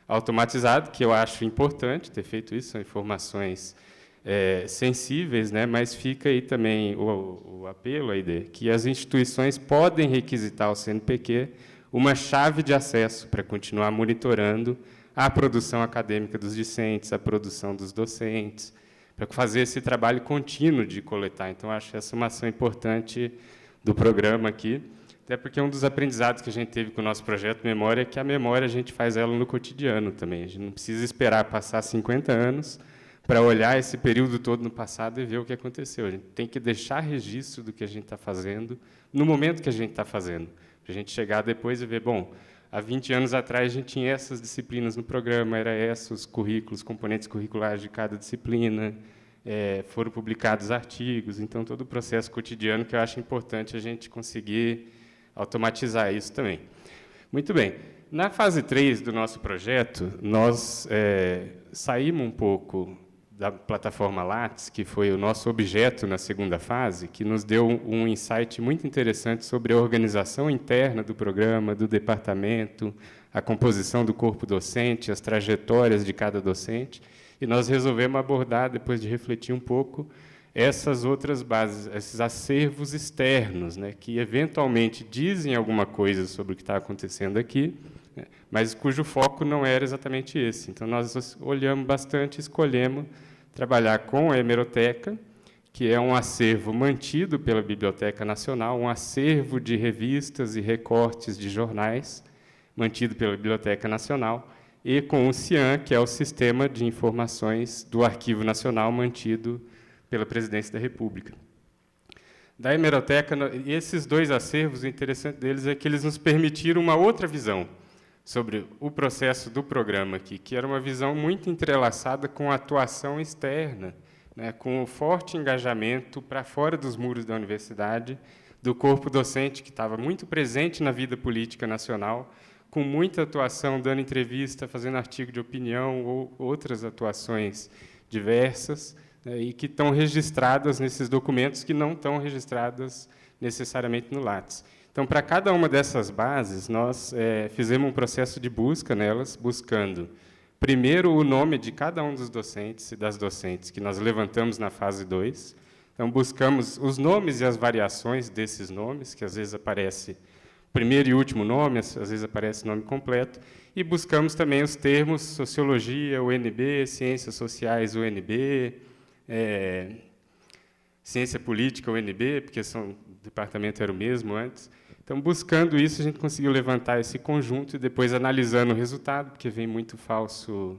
automatizado, que eu acho importante ter feito isso, são informações sensíveis, né? Mas fica aí também o apelo, a ideia, que as instituições podem requisitar ao CNPq uma chave de acesso para continuar monitorando a produção acadêmica dos discentes, a produção dos docentes, para fazer esse trabalho contínuo de coletar. Então, acho essa uma ação importante do programa aqui, até porque um dos aprendizados que a gente teve com o nosso projeto Memória é que a memória a gente faz ela no cotidiano também. A gente não precisa esperar passar 50 anos para olhar esse período todo no passado e ver o que aconteceu. A gente tem que deixar registro do que a gente está fazendo no momento que a gente está fazendo, para a gente chegar depois e ver, bom, há 20 anos atrás, a gente tinha essas disciplinas no programa, eram esses currículos, componentes curriculares de cada disciplina, foram publicados artigos, então, todo o processo cotidiano que eu acho importante a gente conseguir automatizar isso também. Muito bem. Na fase 3 do nosso projeto, nós saímos um pouco da plataforma Lattes, que foi o nosso objeto na segunda fase, que nos deu um insight muito interessante sobre a organização interna do programa, do departamento, a composição do corpo docente, as trajetórias de cada docente, e nós resolvemos abordar, depois de refletir um pouco, essas outras bases, esses acervos externos, né, que eventualmente dizem alguma coisa sobre o que está acontecendo aqui, né, mas cujo foco não era exatamente esse. Então, nós olhamos bastante, escolhemos trabalhar com a hemeroteca, que é um acervo mantido pela Biblioteca Nacional, um acervo de revistas e recortes de jornais, mantido pela Biblioteca Nacional, e com o Cian, que é o Sistema de Informações do Arquivo Nacional, mantido pela Presidência da República. Da hemeroteca, esses dois acervos, o interessante deles é que eles nos permitiram uma outra visão sobre o processo do programa aqui, que era uma visão muito entrelaçada com a atuação externa, né, com o forte engajamento para fora dos muros da universidade, do corpo docente, que estava muito presente na vida política nacional, com muita atuação, dando entrevista, fazendo artigo de opinião ou outras atuações diversas, né, e que estão registradas nesses documentos que não estão registradas necessariamente no Lattes. Então, para cada uma dessas bases, nós fizemos um processo de busca nelas, buscando, primeiro, o nome de cada um dos docentes e das docentes, que nós levantamos na fase 2. Então, buscamos os nomes e as variações desses nomes, que às vezes aparece primeiro e último nome, às vezes aparece nome completo, e buscamos também os termos sociologia, UNB, ciências sociais, UNB, ciência política, UNB, porque o departamento era o mesmo antes. Então, buscando isso, a gente conseguiu levantar esse conjunto e depois analisando o resultado, porque vem muito falso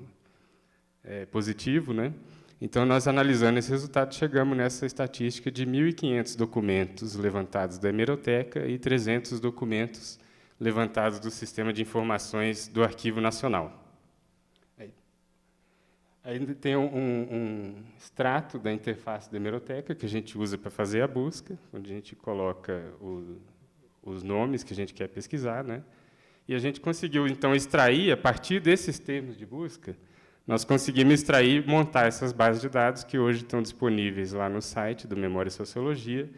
positivo, né? Então, nós analisando esse resultado, chegamos nessa estatística de 1.500 documentos levantados da hemeroteca e 300 documentos levantados do Sistema de Informações do Arquivo Nacional. Ainda tem um extrato da interface da hemeroteca, que a gente usa para fazer a busca, onde a gente coloca os nomes que a gente quer pesquisar, né? E a gente conseguiu, então, extrair, a partir desses termos de busca, nós conseguimos extrair e montar essas bases de dados que hoje estão disponíveis lá no site do Memória e Sociologia,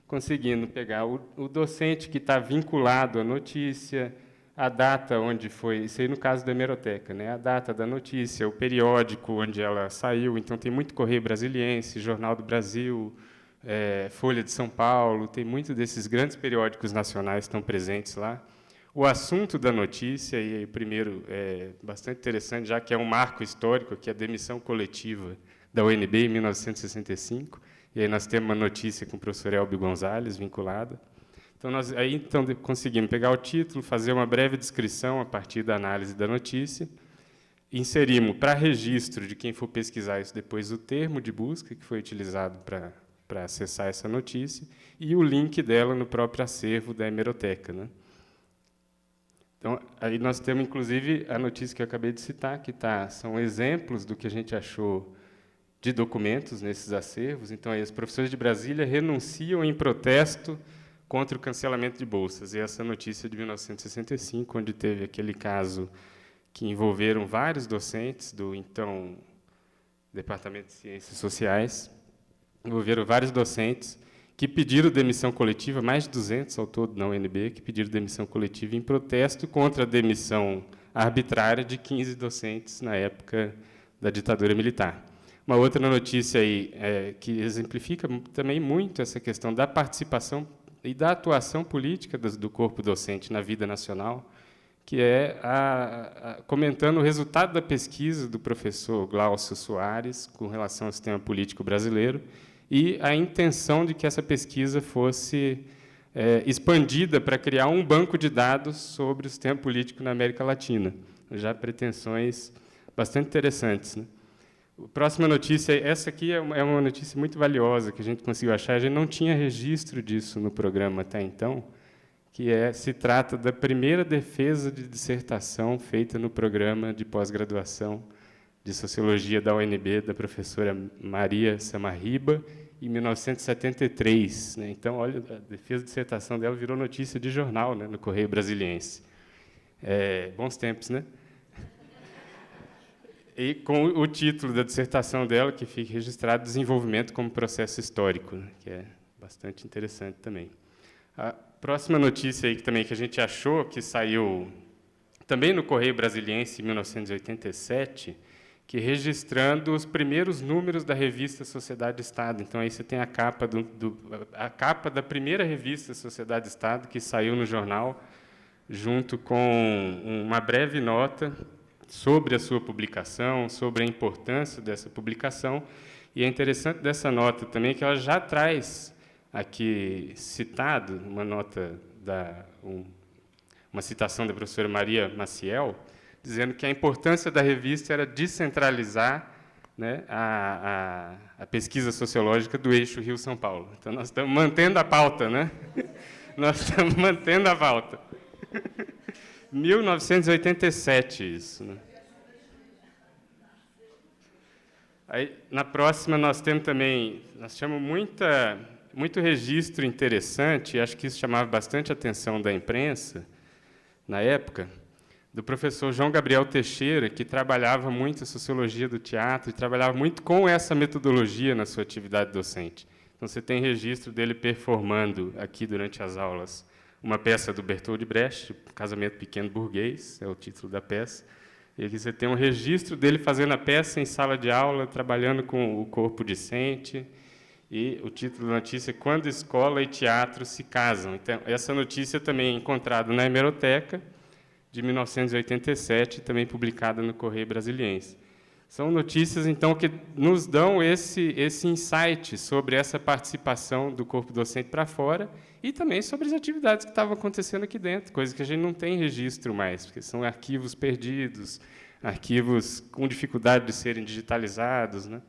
conseguindo pegar o docente que está vinculado à notícia, a data onde foi, isso aí no caso da hemeroteca, né? A data da notícia, o periódico onde ela saiu, então tem muito Correio Brasiliense, Jornal do Brasil, Folha de São Paulo, tem muito desses grandes periódicos nacionais que estão presentes lá. O assunto da notícia, e aí, primeiro, é bastante interessante, já que é um marco histórico, que é a demissão coletiva da UNB em 1965, e aí nós temos uma notícia com o professor Elbio Gonzalez vinculada. Então, nós conseguimos pegar o título, fazer uma breve descrição a partir da análise da notícia, inserimos para registro de quem for pesquisar isso depois o termo de busca que foi utilizado para acessar essa notícia e o link dela no próprio acervo da hemeroteca, né? Então, aí nós temos, inclusive, a notícia que eu acabei de citar, que são exemplos do que a gente achou de documentos nesses acervos. Então, aí, os professores de Brasília renunciam em protesto contra o cancelamento de bolsas. E essa notícia de 1965, onde teve aquele caso que envolveram vários docentes do, então, Departamento de Ciências Sociais, envolveram vários docentes que pediram demissão coletiva, mais de 200 ao todo na UNB, que pediram demissão coletiva em protesto contra a demissão arbitrária de 15 docentes na época da ditadura militar. Uma outra notícia aí, que exemplifica também muito essa questão da participação e da atuação política do corpo docente na vida nacional, que é comentando o resultado da pesquisa do professor Glaucio Soares com relação ao sistema político brasileiro e a intenção de que essa pesquisa fosse expandida para criar um banco de dados sobre o sistema político na América Latina. Já pretensões bastante interessantes, né? A próxima notícia, essa aqui é uma notícia muito valiosa que a gente conseguiu achar, a gente não tinha registro disso no programa até então, que se trata da primeira defesa de dissertação feita no programa de pós-graduação de Sociologia da UNB, da professora Maria Samarriba, em 1973. Né? Então, olha, a defesa de dissertação dela virou notícia de jornal, né, no Correio Brasiliense. Bons tempos, né? E com o título da dissertação dela, que fica registrado, Desenvolvimento como Processo Histórico, né, que é bastante interessante também. A próxima notícia aí que a gente achou, que saiu também no Correio Brasiliense, em 1987, que registrando os primeiros números da revista Sociedade e Estado. Então, aí você tem a capa, a capa da primeira revista Sociedade e Estado, que saiu no jornal, junto com uma breve nota sobre a sua publicação, sobre a importância dessa publicação. E é interessante dessa nota também que ela já traz aqui citado, uma nota, uma citação da professora Maria Maciel, dizendo que a importância da revista era descentralizar, né, a pesquisa sociológica do eixo Rio-São Paulo. Então, nós estamos mantendo a pauta, né? Nós estamos mantendo a pauta. 1987, isso. Né? Aí, na próxima, nós temos também, nós chamamos muito registro interessante, acho que isso chamava bastante a atenção da imprensa, na época, do professor João Gabriel Teixeira, que trabalhava muito a sociologia do teatro e trabalhava muito com essa metodologia na sua atividade docente. Então, você tem registro dele performando aqui durante as aulas uma peça do Bertold Brecht, Casamento Pequeno Burguês, é o título da peça. E aqui você tem um registro dele fazendo a peça em sala de aula, trabalhando com o corpo discente. E o título da notícia é Quando Escola e Teatro se Casam. Então, essa notícia também é encontrada na hemeroteca, de 1987, também publicada no Correio Brasiliense. São notícias, então, que nos dão esse insight sobre essa participação do corpo docente para fora e também sobre as atividades que estavam acontecendo aqui dentro, coisa que a gente não tem registro mais, porque são arquivos perdidos, arquivos com dificuldade de serem digitalizados, né?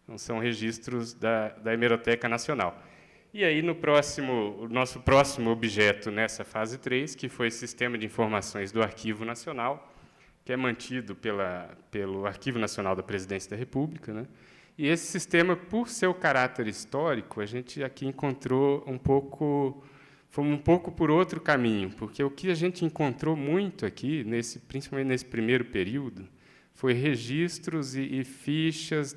Então, são registros da Hemeroteca Nacional. E aí, o nosso próximo objeto nessa fase 3, que foi o Sistema de Informações do Arquivo Nacional, que é mantido pelo Arquivo Nacional da Presidência da República, né? E esse sistema, por seu caráter histórico, a gente aqui encontrou fomos um pouco por outro caminho, porque o que a gente encontrou muito aqui, principalmente nesse primeiro período, foi registros e fichas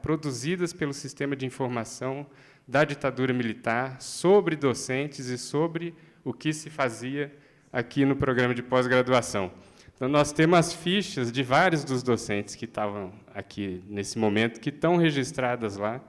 produzidas pelo sistema de informação da ditadura militar sobre docentes e sobre o que se fazia aqui no programa de pós-graduação. Então, nós temos as fichas de vários dos docentes que estavam aqui nesse momento, que estão registradas lá,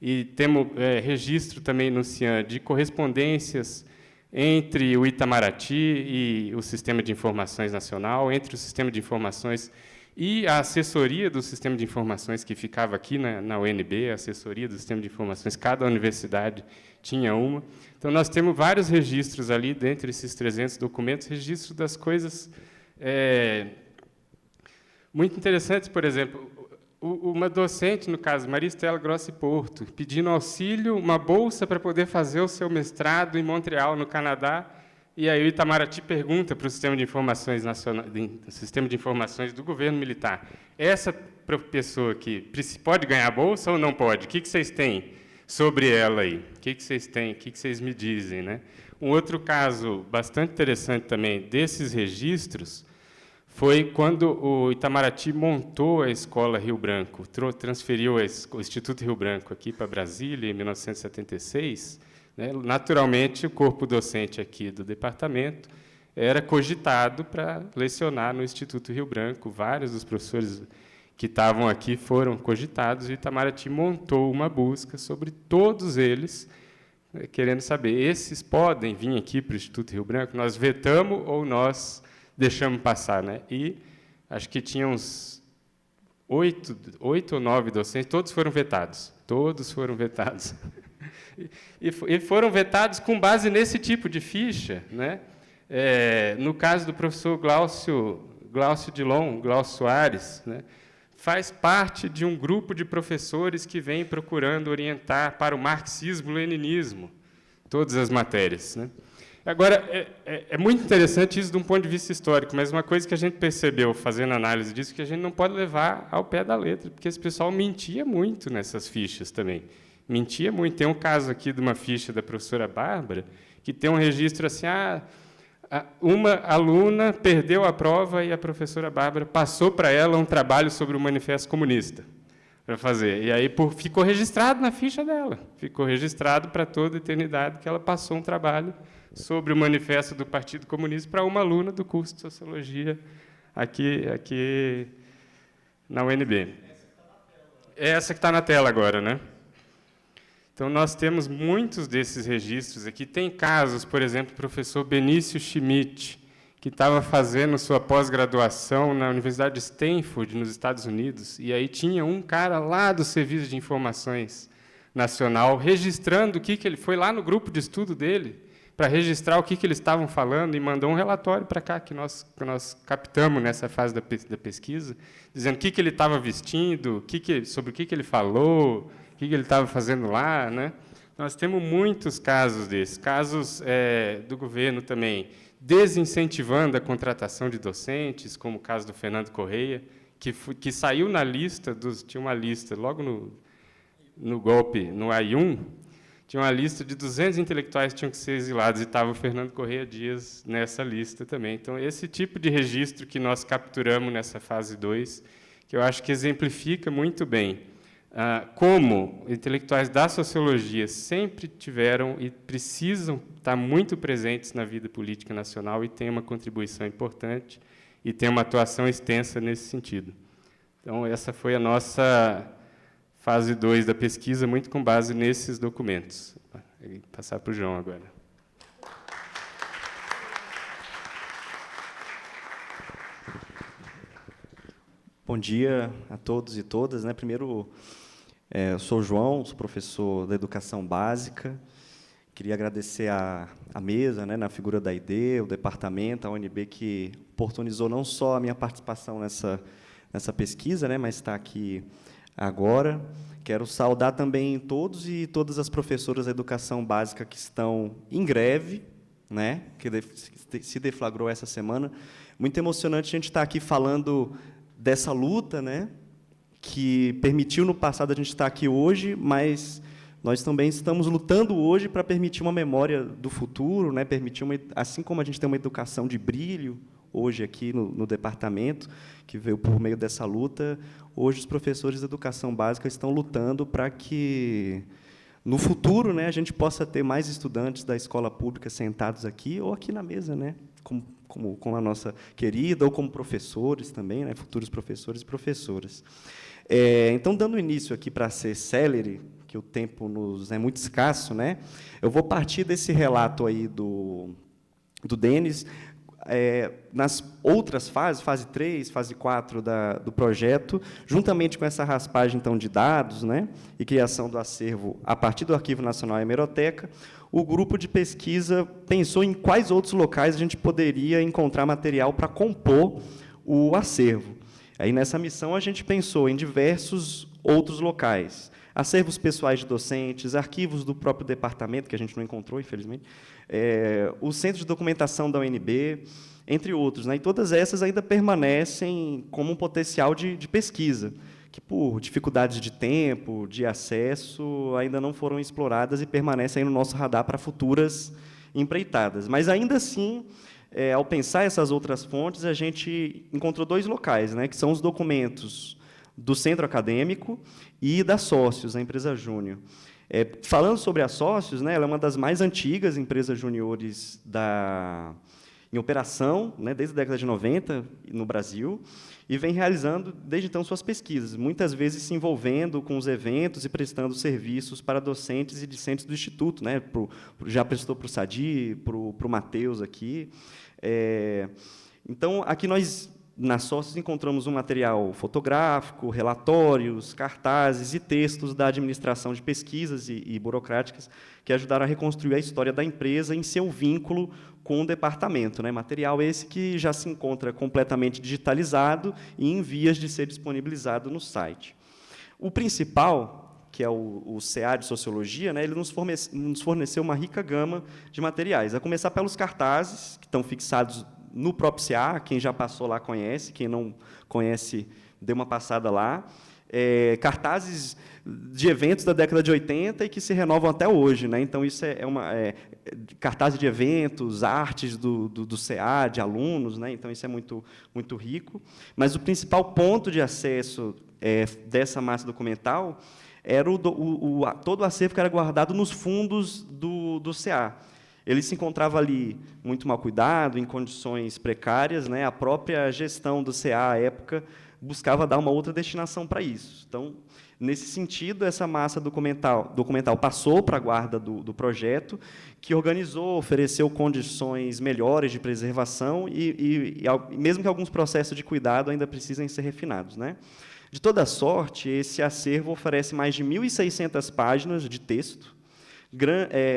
e temos registro também no CIAN de correspondências entre o Itamaraty e o Sistema de Informações Nacional, entre o Sistema de Informações e a assessoria do Sistema de Informações, que ficava aqui na UNB, a assessoria do Sistema de Informações, cada universidade tinha uma. Então, nós temos vários registros ali, dentre esses 300 documentos, registro das coisas muito interessantes. Por exemplo, uma docente, no caso, Maria Estela Grossi Porto, pedindo auxílio, uma bolsa para poder fazer o seu mestrado em Montreal, no Canadá, e aí o Itamaraty pergunta para o Sistema de Informações Nacional, Sistema de Informações do governo militar: essa pessoa aqui pode ganhar a bolsa ou não pode? O que vocês têm sobre ela aí? O que vocês têm? O que vocês me dizem, né? Um outro caso bastante interessante também desses registros foi quando o Itamaraty montou a Escola Rio Branco, transferiu o Instituto Rio Branco aqui para Brasília, em 1976. Né? Naturalmente, o corpo docente aqui do departamento era cogitado para lecionar no Instituto Rio Branco. Vários dos professores que estavam aqui foram cogitados, e o Itamaraty montou uma busca sobre todos eles, querendo saber, esses podem vir aqui para o Instituto Rio Branco? Nós vetamos ou nós deixamos passar, né? E acho que tinha uns 8 ou 9 docentes, todos foram vetados. Todos foram vetados. E foram vetados com base nesse tipo de ficha, né? No caso do professor Glaucio Dilon, Glaucio Soares, né? Faz parte de um grupo de professores que vem procurando orientar para o marxismo-leninismo todas as matérias, né? Agora, é muito interessante isso de um ponto de vista histórico, mas uma coisa que a gente percebeu, fazendo análise disso, é que a gente não pode levar ao pé da letra, porque esse pessoal mentia muito nessas fichas também. Mentia muito. Tem um caso aqui de uma ficha da professora Bárbara, que tem um registro assim: uma aluna perdeu a prova e a professora Bárbara passou para ela um trabalho sobre o Manifesto Comunista para fazer. E aí ficou registrado na ficha dela, ficou registrado para toda a eternidade que ela passou um trabalho sobre o Manifesto do Partido Comunista para uma aluna do curso de Sociologia aqui na UNB. Essa que está na tela agora, né? Então, nós temos muitos desses registros aqui. Tem casos, por exemplo, o professor Benício Schmidt, que estava fazendo sua pós-graduação na Universidade de Stanford, nos Estados Unidos, e aí tinha um cara lá do Serviço de Informações Nacional registrando o que ele foi lá no grupo de estudo dele para registrar o que eles estavam falando, e mandou um relatório para cá, que nós captamos nessa fase da pesquisa, dizendo o que ele estava vestindo, sobre o que ele falou, o que ele estava fazendo lá, né? Nós temos muitos casos desses, casos do governo também, desincentivando a contratação de docentes, como o caso do Fernando Correia, que saiu na lista, tinha uma lista, logo no golpe, no AI-1, tinha uma lista de 200 intelectuais que tinham que ser exilados, e estava o Fernando Correia Dias nessa lista também. Então, esse tipo de registro que nós capturamos nessa fase 2, que eu acho que exemplifica muito bem como intelectuais da sociologia sempre tiveram e precisam estar muito presentes na vida política nacional, e têm uma contribuição importante e têm uma atuação extensa nesse sentido. Então, essa foi a nossa fase 2 da pesquisa, muito com base nesses documentos. Vou passar para o João agora. Bom dia a todos e todas. Primeiro, eu sou o João, sou professor da Educação Básica. Queria agradecer a mesa, na figura da ID, o departamento, a UNB, que oportunizou não só a minha participação nessa pesquisa, mas está aqui agora. Quero saudar também todos e todas as professoras da Educação Básica que estão em greve, que se deflagrou essa semana. Muito emocionante a gente estar aqui falando dessa luta, que permitiu no passado a gente estar aqui hoje, mas nós também estamos lutando hoje para permitir uma memória do futuro, permitir assim como a gente tem uma educação de brilho hoje aqui no departamento, que veio por meio dessa luta, hoje os professores de educação básica estão lutando para que, no futuro, a gente possa ter mais estudantes da escola pública sentados aqui ou aqui na mesa, como a nossa querida, ou como professores também, né, futuros professores e professoras. Então, dando início aqui para ser célere, que o tempo nos é muito escasso, né, eu vou partir desse relato aí do Denis, nas outras fases, fase 3, fase 4 do projeto, juntamente com essa raspagem então, de dados, né, e criação do acervo a partir do Arquivo Nacional e Hemeroteca, o grupo de pesquisa pensou em quais outros locais a gente poderia encontrar material para compor o acervo. Aí, nessa missão, a gente pensou em diversos outros locais, acervos pessoais de docentes, arquivos do próprio departamento, que a gente não encontrou, infelizmente, o Centro de Documentação da UNB, entre outros. Né? E todas essas ainda permanecem como um potencial de pesquisa, que, por dificuldades de tempo, de acesso, ainda não foram exploradas e permanecem no nosso radar para futuras empreitadas. Mas, ainda assim, ao pensar essas outras fontes, a gente encontrou 2 locais, né, que são os documentos do Centro Acadêmico e da Sócios, a empresa Júnior. Falando sobre a Sócios, né, ela é uma das mais antigas empresas juniores em operação, né, desde a década de 90 no Brasil, e vem realizando, desde então, suas pesquisas, muitas vezes se envolvendo com os eventos e prestando serviços para docentes e discentes do Instituto. Né, já prestou para o Sadi, para o Matheus aqui. Então, aqui nós, na Sócios, encontramos um material fotográfico, relatórios, cartazes e textos da administração de pesquisas e burocráticas que ajudaram a reconstruir a história da empresa em seu vínculo com o departamento. Né? Material esse que já se encontra completamente digitalizado e em vias de ser disponibilizado no site. O principal, que é o CA de Sociologia, né, ele nos forneceu uma rica gama de materiais, a começar pelos cartazes, que estão fixados no próprio CA, quem já passou lá conhece, quem não conhece, dê uma passada lá. Cartazes de eventos da década de 80 e que se renovam até hoje. Né? Então, isso cartazes de eventos, artes do CA, de alunos. Né? Então, isso é muito, muito rico. Mas o principal ponto de acesso dessa massa documental era todo o acervo que era guardado nos fundos do CA. Ele se encontrava ali muito mal cuidado, em condições precárias. Né? A própria gestão do CA, à época, buscava dar uma outra destinação para isso. Então, nesse sentido, essa massa documental passou para a guarda do projeto, que organizou, ofereceu condições melhores de preservação e mesmo que alguns processos de cuidado ainda precisem ser refinados. Né? De toda sorte, esse acervo oferece mais de 1.600 páginas de texto.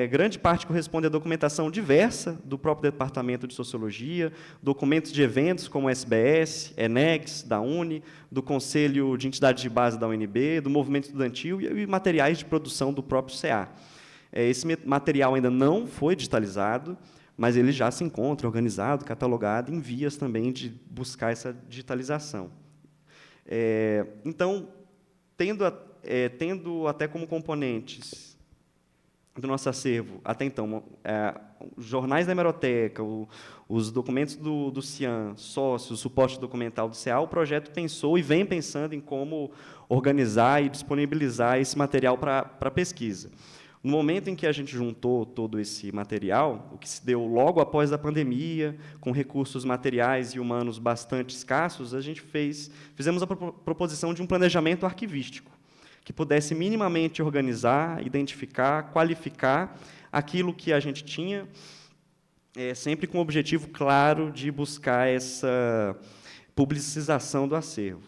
Grande parte corresponde à documentação diversa do próprio Departamento de Sociologia, documentos de eventos como o SBS, ENEGS, da UNE, do Conselho de Entidades de Base da UNB, do Movimento Estudantil e materiais de produção do próprio CA. Esse material ainda não foi digitalizado, mas ele já se encontra organizado, catalogado, em vias também de buscar essa digitalização. Então, tendo até como componentes do nosso acervo, até então, os jornais da hemeroteca, os documentos do CIAN, sócios, o suporte documental do CA, o projeto pensou e vem pensando em como organizar e disponibilizar esse material para pesquisa. No momento em que a gente juntou todo esse material, o que se deu logo após a pandemia, com recursos materiais e humanos bastante escassos, a gente fizemos a proposição de um planejamento arquivístico, que pudesse minimamente organizar, identificar, qualificar aquilo que a gente tinha, sempre com o objetivo claro de buscar essa publicização do acervo.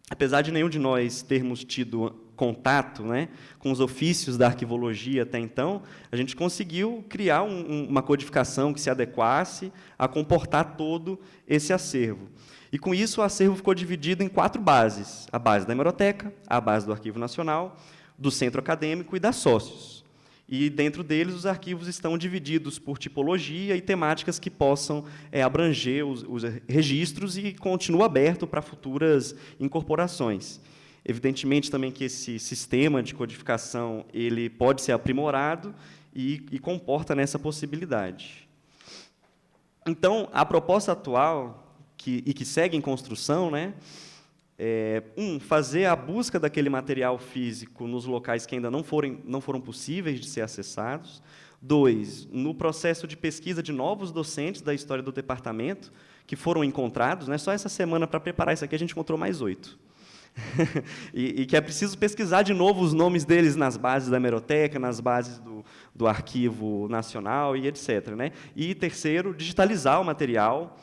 Apesar de nenhum de nós termos tido contato, né, com os ofícios da arquivologia até então, a gente conseguiu criar uma codificação que se adequasse a comportar todo esse acervo. E, com isso, o acervo ficou dividido em 4 bases: a base da hemeroteca, a base do Arquivo Nacional, do Centro Acadêmico e da Sócios. E, dentro deles, os arquivos estão divididos por tipologia e temáticas que possam abranger os registros e continua aberto para futuras incorporações. Evidentemente, também, que esse sistema de codificação ele pode ser aprimorado e comporta nessa possibilidade. Então, a proposta atual, que segue em construção, né, fazer a busca daquele material físico nos locais que ainda não foram possíveis de ser acessados. 2, no processo de pesquisa de novos docentes da história do departamento, que foram encontrados, né? Só essa semana, para preparar isso aqui, a gente encontrou mais 8. e que é preciso pesquisar de novo os nomes deles nas bases da hemeroteca, nas bases do Arquivo Nacional e etc. Né? E, terceiro, digitalizar o material,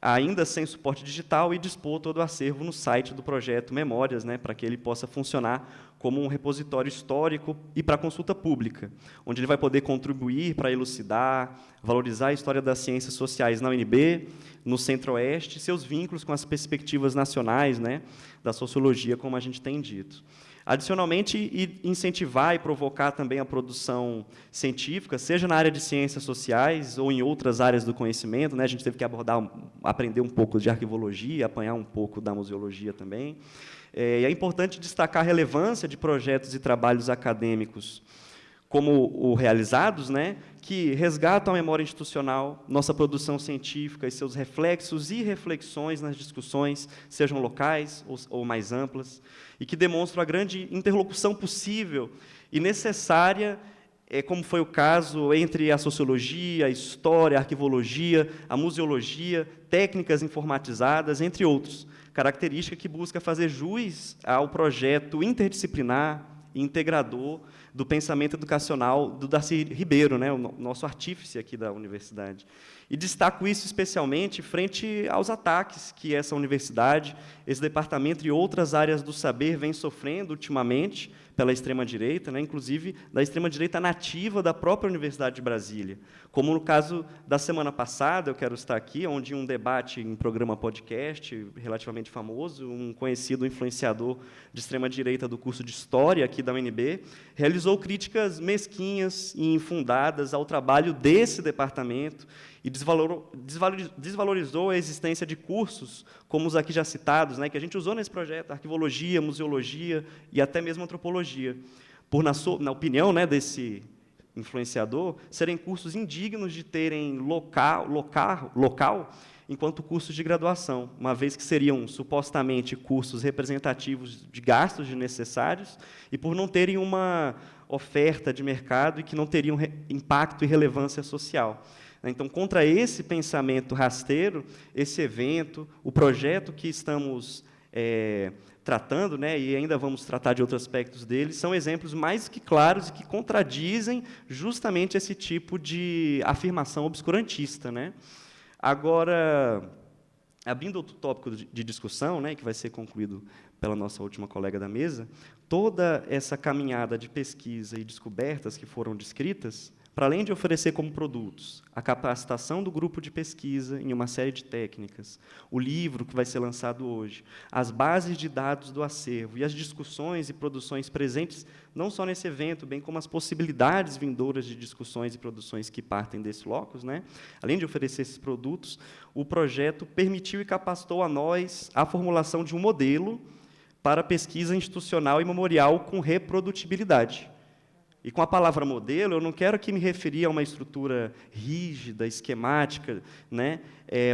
ainda sem suporte digital, e dispor todo o acervo no site do projeto Memórias, né, para que ele possa funcionar como um repositório histórico e para consulta pública, onde ele vai poder contribuir para elucidar, valorizar a história das ciências sociais na UNB, no Centro-Oeste, seus vínculos com as perspectivas nacionais, né, da sociologia, como a gente tem dito. Adicionalmente, incentivar e provocar também a produção científica, seja na área de ciências sociais ou em outras áreas do conhecimento, né? A gente teve que aprender um pouco de arquivologia, apanhar um pouco da museologia também. E é importante destacar a relevância de projetos e trabalhos acadêmicos como realizados, né, que resgatam a memória institucional, nossa produção científica e seus reflexos e reflexões nas discussões, sejam locais ou mais amplas, e que demonstram a grande interlocução possível e necessária, como foi o caso entre a sociologia, a história, a arquivologia, a museologia, técnicas informatizadas, entre outros, característica que busca fazer jus ao projeto interdisciplinar e integrador do pensamento educacional do Darcy Ribeiro, né, o nosso artífice aqui da universidade. E destaco isso especialmente frente aos ataques que essa universidade, esse departamento e outras áreas do saber vêm sofrendo ultimamente pela extrema-direita, né, inclusive da extrema-direita nativa da própria Universidade de Brasília. Como no caso da semana passada, eu quero estar aqui, onde um debate em programa podcast, relativamente famoso, um conhecido influenciador de extrema-direita do curso de História aqui da UNB, realizou críticas mesquinhas e infundadas ao trabalho desse departamento e desvalorizou a existência de cursos, como os aqui já citados, né, que a gente usou nesse projeto, arquivologia, museologia e até mesmo antropologia, por, na opinião, né, desse influenciador, serem cursos indignos de terem local enquanto cursos de graduação, uma vez que seriam supostamente cursos representativos de gastos desnecessários e por não terem uma oferta de mercado e que não teriam impacto e relevância social. Então, contra esse pensamento rasteiro, esse evento, o projeto que estamos tratando, né, e ainda vamos tratar de outros aspectos dele, são exemplos mais que claros e que contradizem justamente esse tipo de afirmação obscurantista, né? Agora, abrindo outro tópico de discussão, né, que vai ser concluído pela nossa última colega da mesa, toda essa caminhada de pesquisa e descobertas que foram descritas, para além de oferecer como produtos a capacitação do grupo de pesquisa em uma série de técnicas, o livro que vai ser lançado hoje, as bases de dados do acervo e as discussões e produções presentes, não só nesse evento, bem como as possibilidades vindouras de discussões e produções que partem desse locus, né? Além de oferecer esses produtos, o projeto permitiu e capacitou a nós a formulação de um modelo para pesquisa institucional e memorial com reprodutibilidade. E com a palavra modelo, eu não quero aqui me referir a uma estrutura rígida, esquemática, né,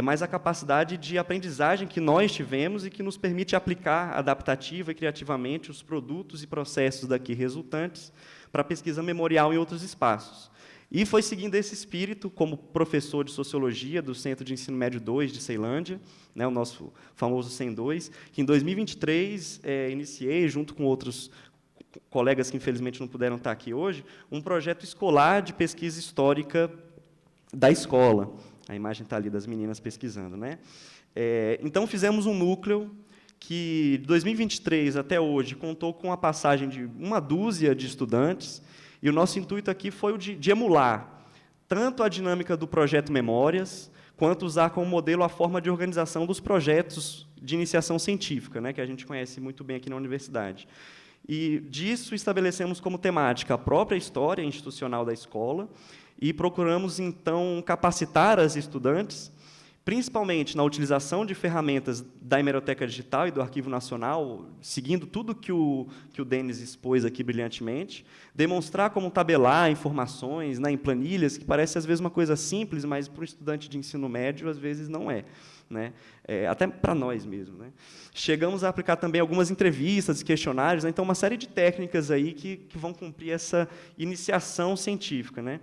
mas a capacidade de aprendizagem que nós tivemos e que nos permite aplicar adaptativa e criativamente os produtos e processos daqui resultantes para a pesquisa memorial em outros espaços. E foi seguindo esse espírito, como professor de Sociologia do Centro de Ensino Médio 2 de Ceilândia, né, o nosso famoso CEN 2, que em 2023 iniciei, junto com outros colegas que, infelizmente, não puderam estar aqui hoje, um projeto escolar de pesquisa histórica da escola. A imagem está ali das meninas pesquisando, né? Então, fizemos um núcleo que, de 2023 até hoje, contou com a passagem de uma dúzia de estudantes, e o nosso intuito aqui foi o de emular tanto a dinâmica do projeto Memórias, quanto usar como modelo a forma de organização dos projetos de iniciação científica, né, que a gente conhece muito bem aqui na universidade. E disso estabelecemos como temática a própria história institucional da escola e procuramos, então, capacitar as estudantes, principalmente na utilização de ferramentas da hemeroteca digital e do Arquivo Nacional, seguindo tudo que o Denis expôs aqui brilhantemente, demonstrar como tabelar informações, né, em planilhas, que parece, às vezes, uma coisa simples, mas, para o estudante de ensino médio, às vezes, não é. Né? Até para nós mesmo. Né? Chegamos a aplicar também algumas entrevistas e questionários, né? Então, uma série de técnicas aí que vão cumprir essa iniciação científica. Né?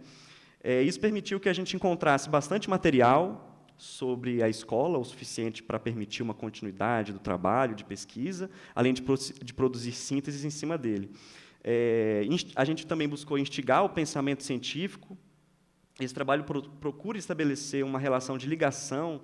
Isso permitiu que a gente encontrasse bastante material sobre a escola, o suficiente para permitir uma continuidade do trabalho, de pesquisa, além de produzir sínteses em cima dele. A gente também buscou instigar o pensamento científico. Esse trabalho procura estabelecer uma relação de ligação,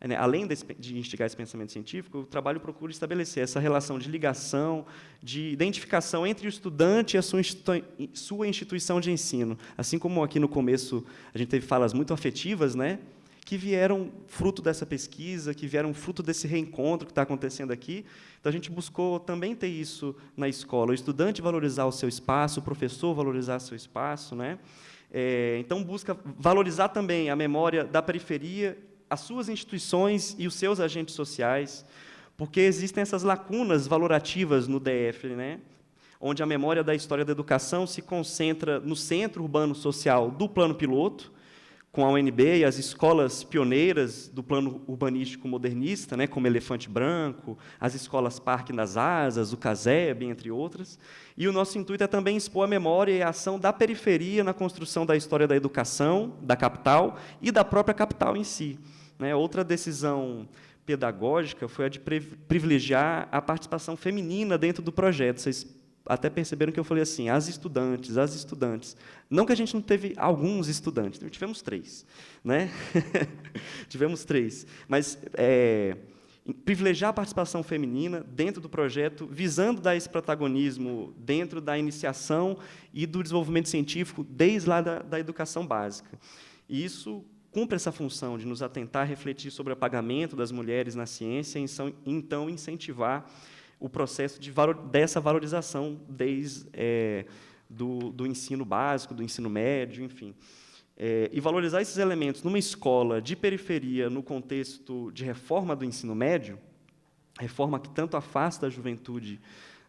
né, além de instigar esse pensamento científico, o trabalho procura estabelecer essa relação de ligação, de identificação entre o estudante e a sua instituição de ensino. Assim como aqui no começo a gente teve falas muito afetivas, né, que vieram fruto dessa pesquisa, que vieram fruto desse reencontro que está acontecendo aqui. Então, a gente buscou também ter isso na escola, o estudante valorizar o seu espaço, o professor valorizar o seu espaço, né? Então, busca valorizar também a memória da periferia, as suas instituições e os seus agentes sociais, porque existem essas lacunas valorativas no DF, né? Onde a memória da história da educação se concentra no centro urbano social do plano piloto, com a UNB e as escolas pioneiras do plano urbanístico modernista, né, como Elefante Branco, as escolas Parque das Asas, o CASEB, entre outras. E o nosso intuito é também expor a memória e a ação da periferia na construção da história da educação, da capital e da própria capital em si. Né? Outra decisão pedagógica foi a de privilegiar a participação feminina dentro do projeto. Vocês até perceberam que eu falei assim, as estudantes. Não que a gente não teve alguns estudantes, tivemos 3. Né? Tivemos 3. Mas privilegiar a participação feminina dentro do projeto, visando dar esse protagonismo dentro da iniciação e do desenvolvimento científico desde lá da educação básica. E isso cumpre essa função de nos atentar a refletir sobre o apagamento das mulheres na ciência e, então, incentivar o processo dessa valorização desde do ensino básico, do ensino médio, enfim. E valorizar esses elementos numa escola de periferia, no contexto de reforma do ensino médio, reforma que tanto afasta a juventude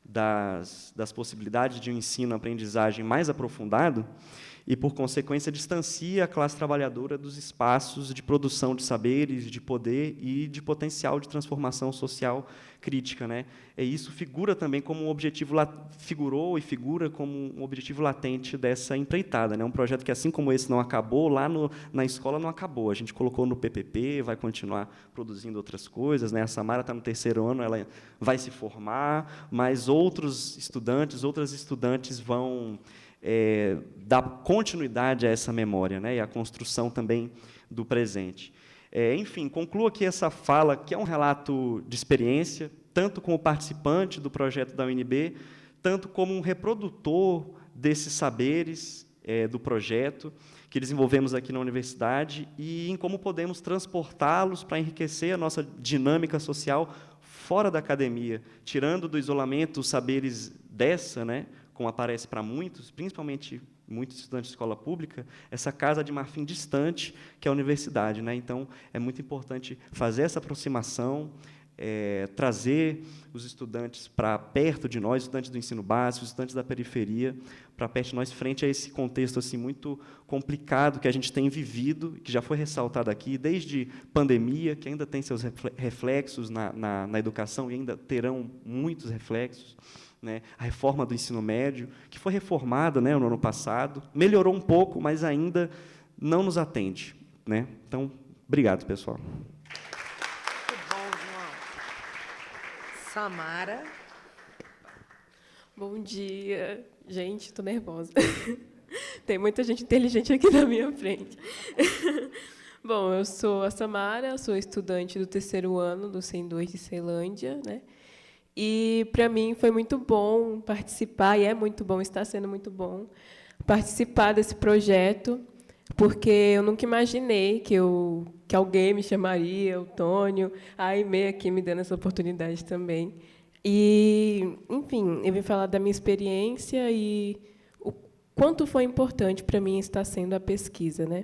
das possibilidades de um ensino-aprendizagem mais aprofundado, e, por consequência, distancia a classe trabalhadora dos espaços de produção de saberes, de poder e de potencial de transformação social crítica. Né? E isso figura também como um objetivo, figura como um objetivo latente dessa empreitada. Né? Um projeto que, assim como esse não acabou, lá na escola não acabou. A gente colocou no PPP, vai continuar produzindo outras coisas. Né? A Samara está no 3º ano, ela vai se formar, mas outros estudantes, outras estudantes vão dar continuidade a essa memória, né, e a construção também do presente. Enfim, concluo aqui essa fala, que é um relato de experiência, tanto como participante do projeto da UNB, tanto como um reprodutor desses saberes do projeto que desenvolvemos aqui na universidade e em como podemos transportá-los para enriquecer a nossa dinâmica social fora da academia, tirando do isolamento os saberes dessa, né, como aparece para muitos, principalmente muitos estudantes de escola pública, essa casa de marfim distante que é a universidade. Né? Então, é muito importante fazer essa aproximação, trazer os estudantes para perto de nós, estudantes do ensino básico, estudantes da periferia, para perto de nós, frente a esse contexto assim, muito complicado que a gente tem vivido, que já foi ressaltado aqui, desde pandemia, que ainda tem seus reflexos na educação e ainda terão muitos reflexos, né? A reforma do ensino médio, que foi reformada, né, no ano passado, melhorou um pouco, mas ainda não nos atende. Né? Então, obrigado, pessoal. Muito bom, João. Samara. Bom dia. Gente, estou nervosa. Tem muita gente inteligente aqui na minha frente. Bom, eu sou a Samara, sou estudante do 3º ano do CEM 2 de Ceilândia, né? E, para mim, foi muito bom participar, e é muito bom, está sendo muito bom, participar desse projeto, porque eu nunca imaginei que alguém me chamaria, o Tônio, a Aimee aqui me dando essa oportunidade também. E, enfim, eu vim falar da minha experiência e o quanto foi importante para mim estar sendo a pesquisa. Né?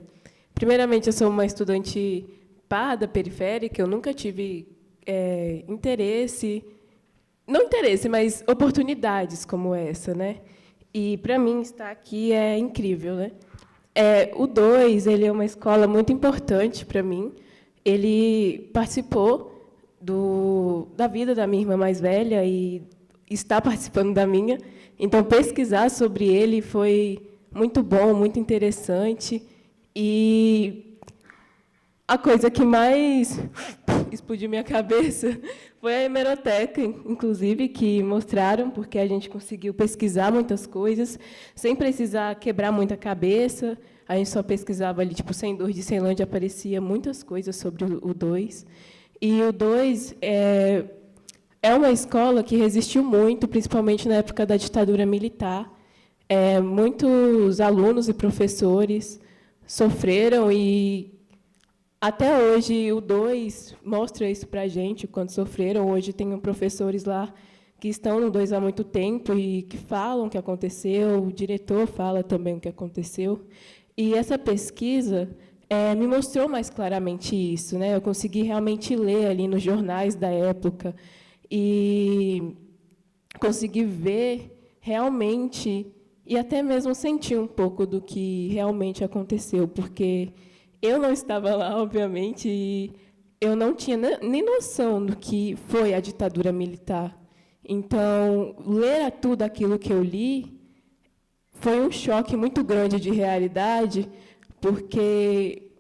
Primeiramente, eu sou uma estudante parda, periférica, eu nunca tive não interesse, mas oportunidades como essa, né? E, para mim, estar aqui é incrível. Né? O 2 ele é uma escola muito importante para mim. Ele participou da vida da minha irmã mais velha e está participando da minha. Então, pesquisar sobre ele foi muito bom, muito interessante. E a coisa que mais explodiu minha cabeça foi a hemeroteca, inclusive, que mostraram, porque a gente conseguiu pesquisar muitas coisas, sem precisar quebrar muita cabeça. A gente só pesquisava ali, tipo, Sem Dor de Ceilândia, aparecia muitas coisas sobre o 2. E o 2 é uma escola que resistiu muito, principalmente na época da ditadura militar. Muitos alunos e professores sofreram e, até hoje, o 2 mostra isso para a gente, quando sofreram. Hoje tem professores lá que estão no 2 há muito tempo e que falam o que aconteceu, o diretor fala também o que aconteceu. E essa pesquisa me mostrou mais claramente isso, né? Eu consegui realmente ler ali nos jornais da época e consegui ver realmente e até mesmo sentir um pouco do que realmente aconteceu, porque eu não estava lá, obviamente, e eu não tinha nem noção do que foi a ditadura militar. Então, ler tudo aquilo que eu li foi um choque muito grande de realidade, porque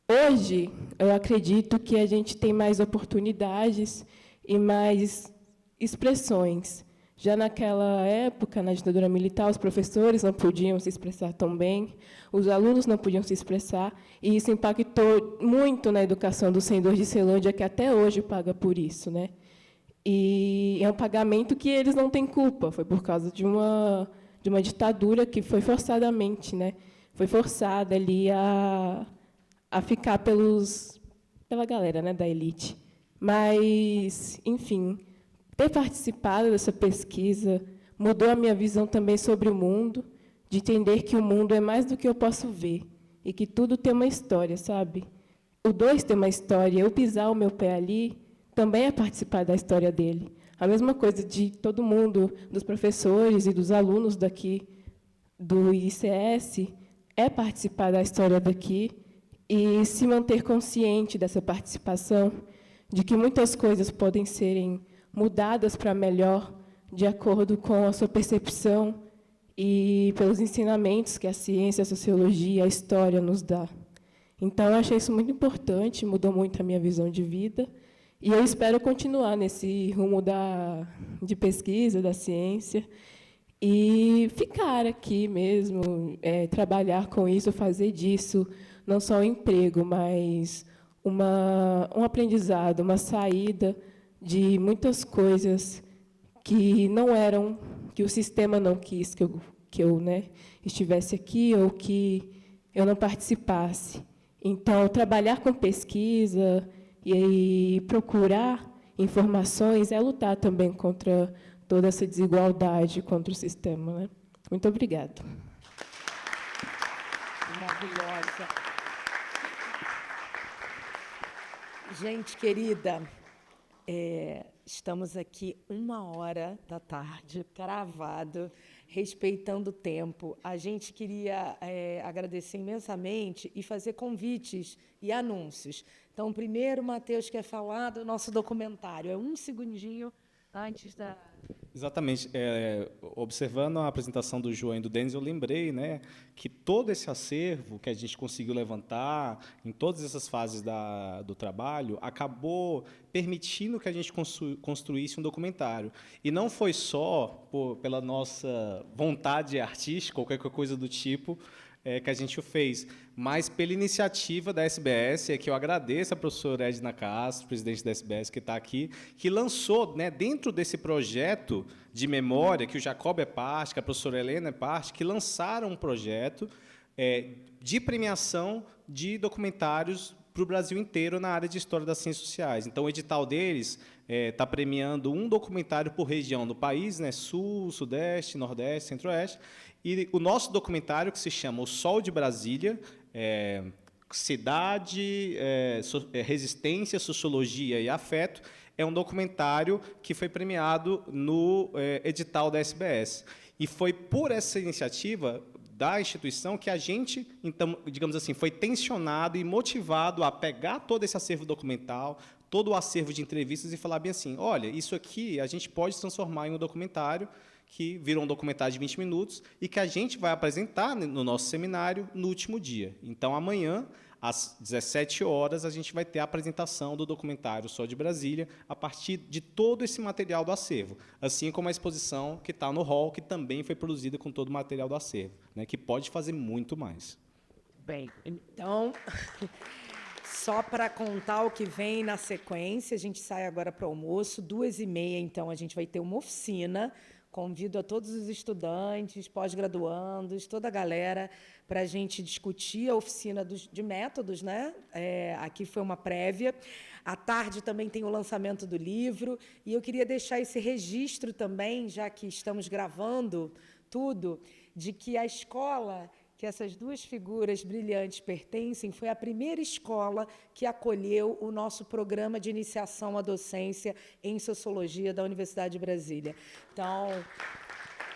hoje eu acredito que a gente tem mais oportunidades e mais expressões. Já naquela época, na ditadura militar, os professores não podiam se expressar tão bem, os alunos não podiam se expressar, e isso impactou muito na educação do Sem Dor de Ceilândia, que até hoje paga por isso, né? E é um pagamento que eles não têm culpa, foi por causa de uma ditadura que foi forçadamente, né? Foi forçada ali a ficar pela galera, né, da elite. Mas, enfim, ter participado dessa pesquisa mudou a minha visão também sobre o mundo, de entender que o mundo é mais do que eu posso ver e que tudo tem uma história, sabe? O 2 tem uma história, eu pisar o meu pé ali também é participar da história dele. A mesma coisa de todo mundo, dos professores e dos alunos daqui do ICS, é participar da história daqui e se manter consciente dessa participação, de que muitas coisas podem serem mudadas para melhor, de acordo com a sua percepção e pelos ensinamentos que a ciência, a sociologia, a história nos dá. Então, eu achei isso muito importante, mudou muito a minha visão de vida, e eu espero continuar nesse rumo de pesquisa, da ciência, e ficar aqui mesmo, trabalhar com isso, fazer disso não só um emprego, mas um aprendizado, uma saída de muitas coisas que não eram, que o sistema não quis que eu estivesse aqui ou que eu não participasse. Então, trabalhar com pesquisa e procurar informações é lutar também contra toda essa desigualdade, contra o sistema, né? Muito obrigada. Maravilhosa. Gente querida, estamos aqui 13h, cravado, respeitando o tempo. A gente queria agradecer imensamente e fazer convites e anúncios. Então, primeiro, o Matheus quer falar do nosso documentário. É um segundinho antes da... Exatamente. Observando a apresentação do João e do Denis, eu lembrei, né, que todo esse acervo que a gente conseguiu levantar em todas essas fases do trabalho acabou permitindo que a gente construísse um documentário. E não foi só pela nossa vontade artística ou qualquer coisa do tipo que a gente o fez, mas pela iniciativa da SBS, que eu agradeço a professora Edna Castro, presidente da SBS, que está aqui, que lançou, né, dentro desse projeto de memória, que o Jacob é parte, que a professora Helena é parte, que lançaram um projeto de premiação de documentários para o Brasil inteiro na área de História das Ciências Sociais. Então, o edital deles está premiando um documentário por região do país, né, Sul, Sudeste, Nordeste, Centro-Oeste, e o nosso documentário, que se chama O Sol de Brasília, Cidade, Resistência, Sociologia e Afeto, é um documentário que foi premiado no edital da SBS. E foi por essa iniciativa da instituição que a gente, então, digamos assim, foi tensionado e motivado a pegar todo esse acervo documental, todo o acervo de entrevistas e falar bem assim, olha, isso aqui a gente pode transformar em um documentário que viram um documentário de 20 minutos e que a gente vai apresentar no nosso seminário no último dia. Então, amanhã, às 17 horas, a gente vai ter a apresentação do documentário Sou de Brasília, a partir de todo esse material do acervo, assim como a exposição que está no hall, que também foi produzida com todo o material do acervo, né, que pode fazer muito mais. Bem, então, só para contar o que vem na sequência, a gente sai agora para o almoço, 2h30, então, a gente vai ter uma oficina. Convido a todos os estudantes, pós-graduandos, toda a galera, para a gente discutir a oficina de métodos, né? Aqui foi uma prévia. À tarde também tem o lançamento do livro, e eu queria deixar esse registro também, já que estamos gravando tudo, de que a escola que essas duas figuras brilhantes pertencem foi a primeira escola que acolheu o nosso programa de iniciação à docência em Sociologia da Universidade de Brasília. Então,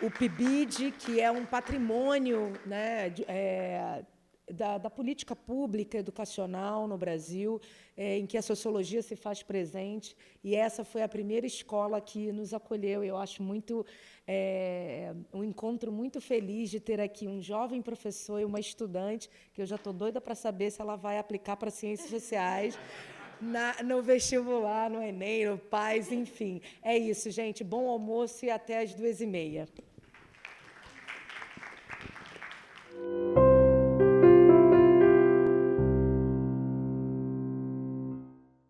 o PIBID, que é um patrimônio, né, da política pública educacional no Brasil, em que a sociologia se faz presente, e essa foi a primeira escola que nos acolheu. Eu acho muito um encontro muito feliz de ter aqui um jovem professor e uma estudante, que eu já estou doida para saber se ela vai aplicar para Ciências Sociais, no vestibular, no Enem, no PAS, enfim. É isso, gente. Bom almoço e até às 2h30.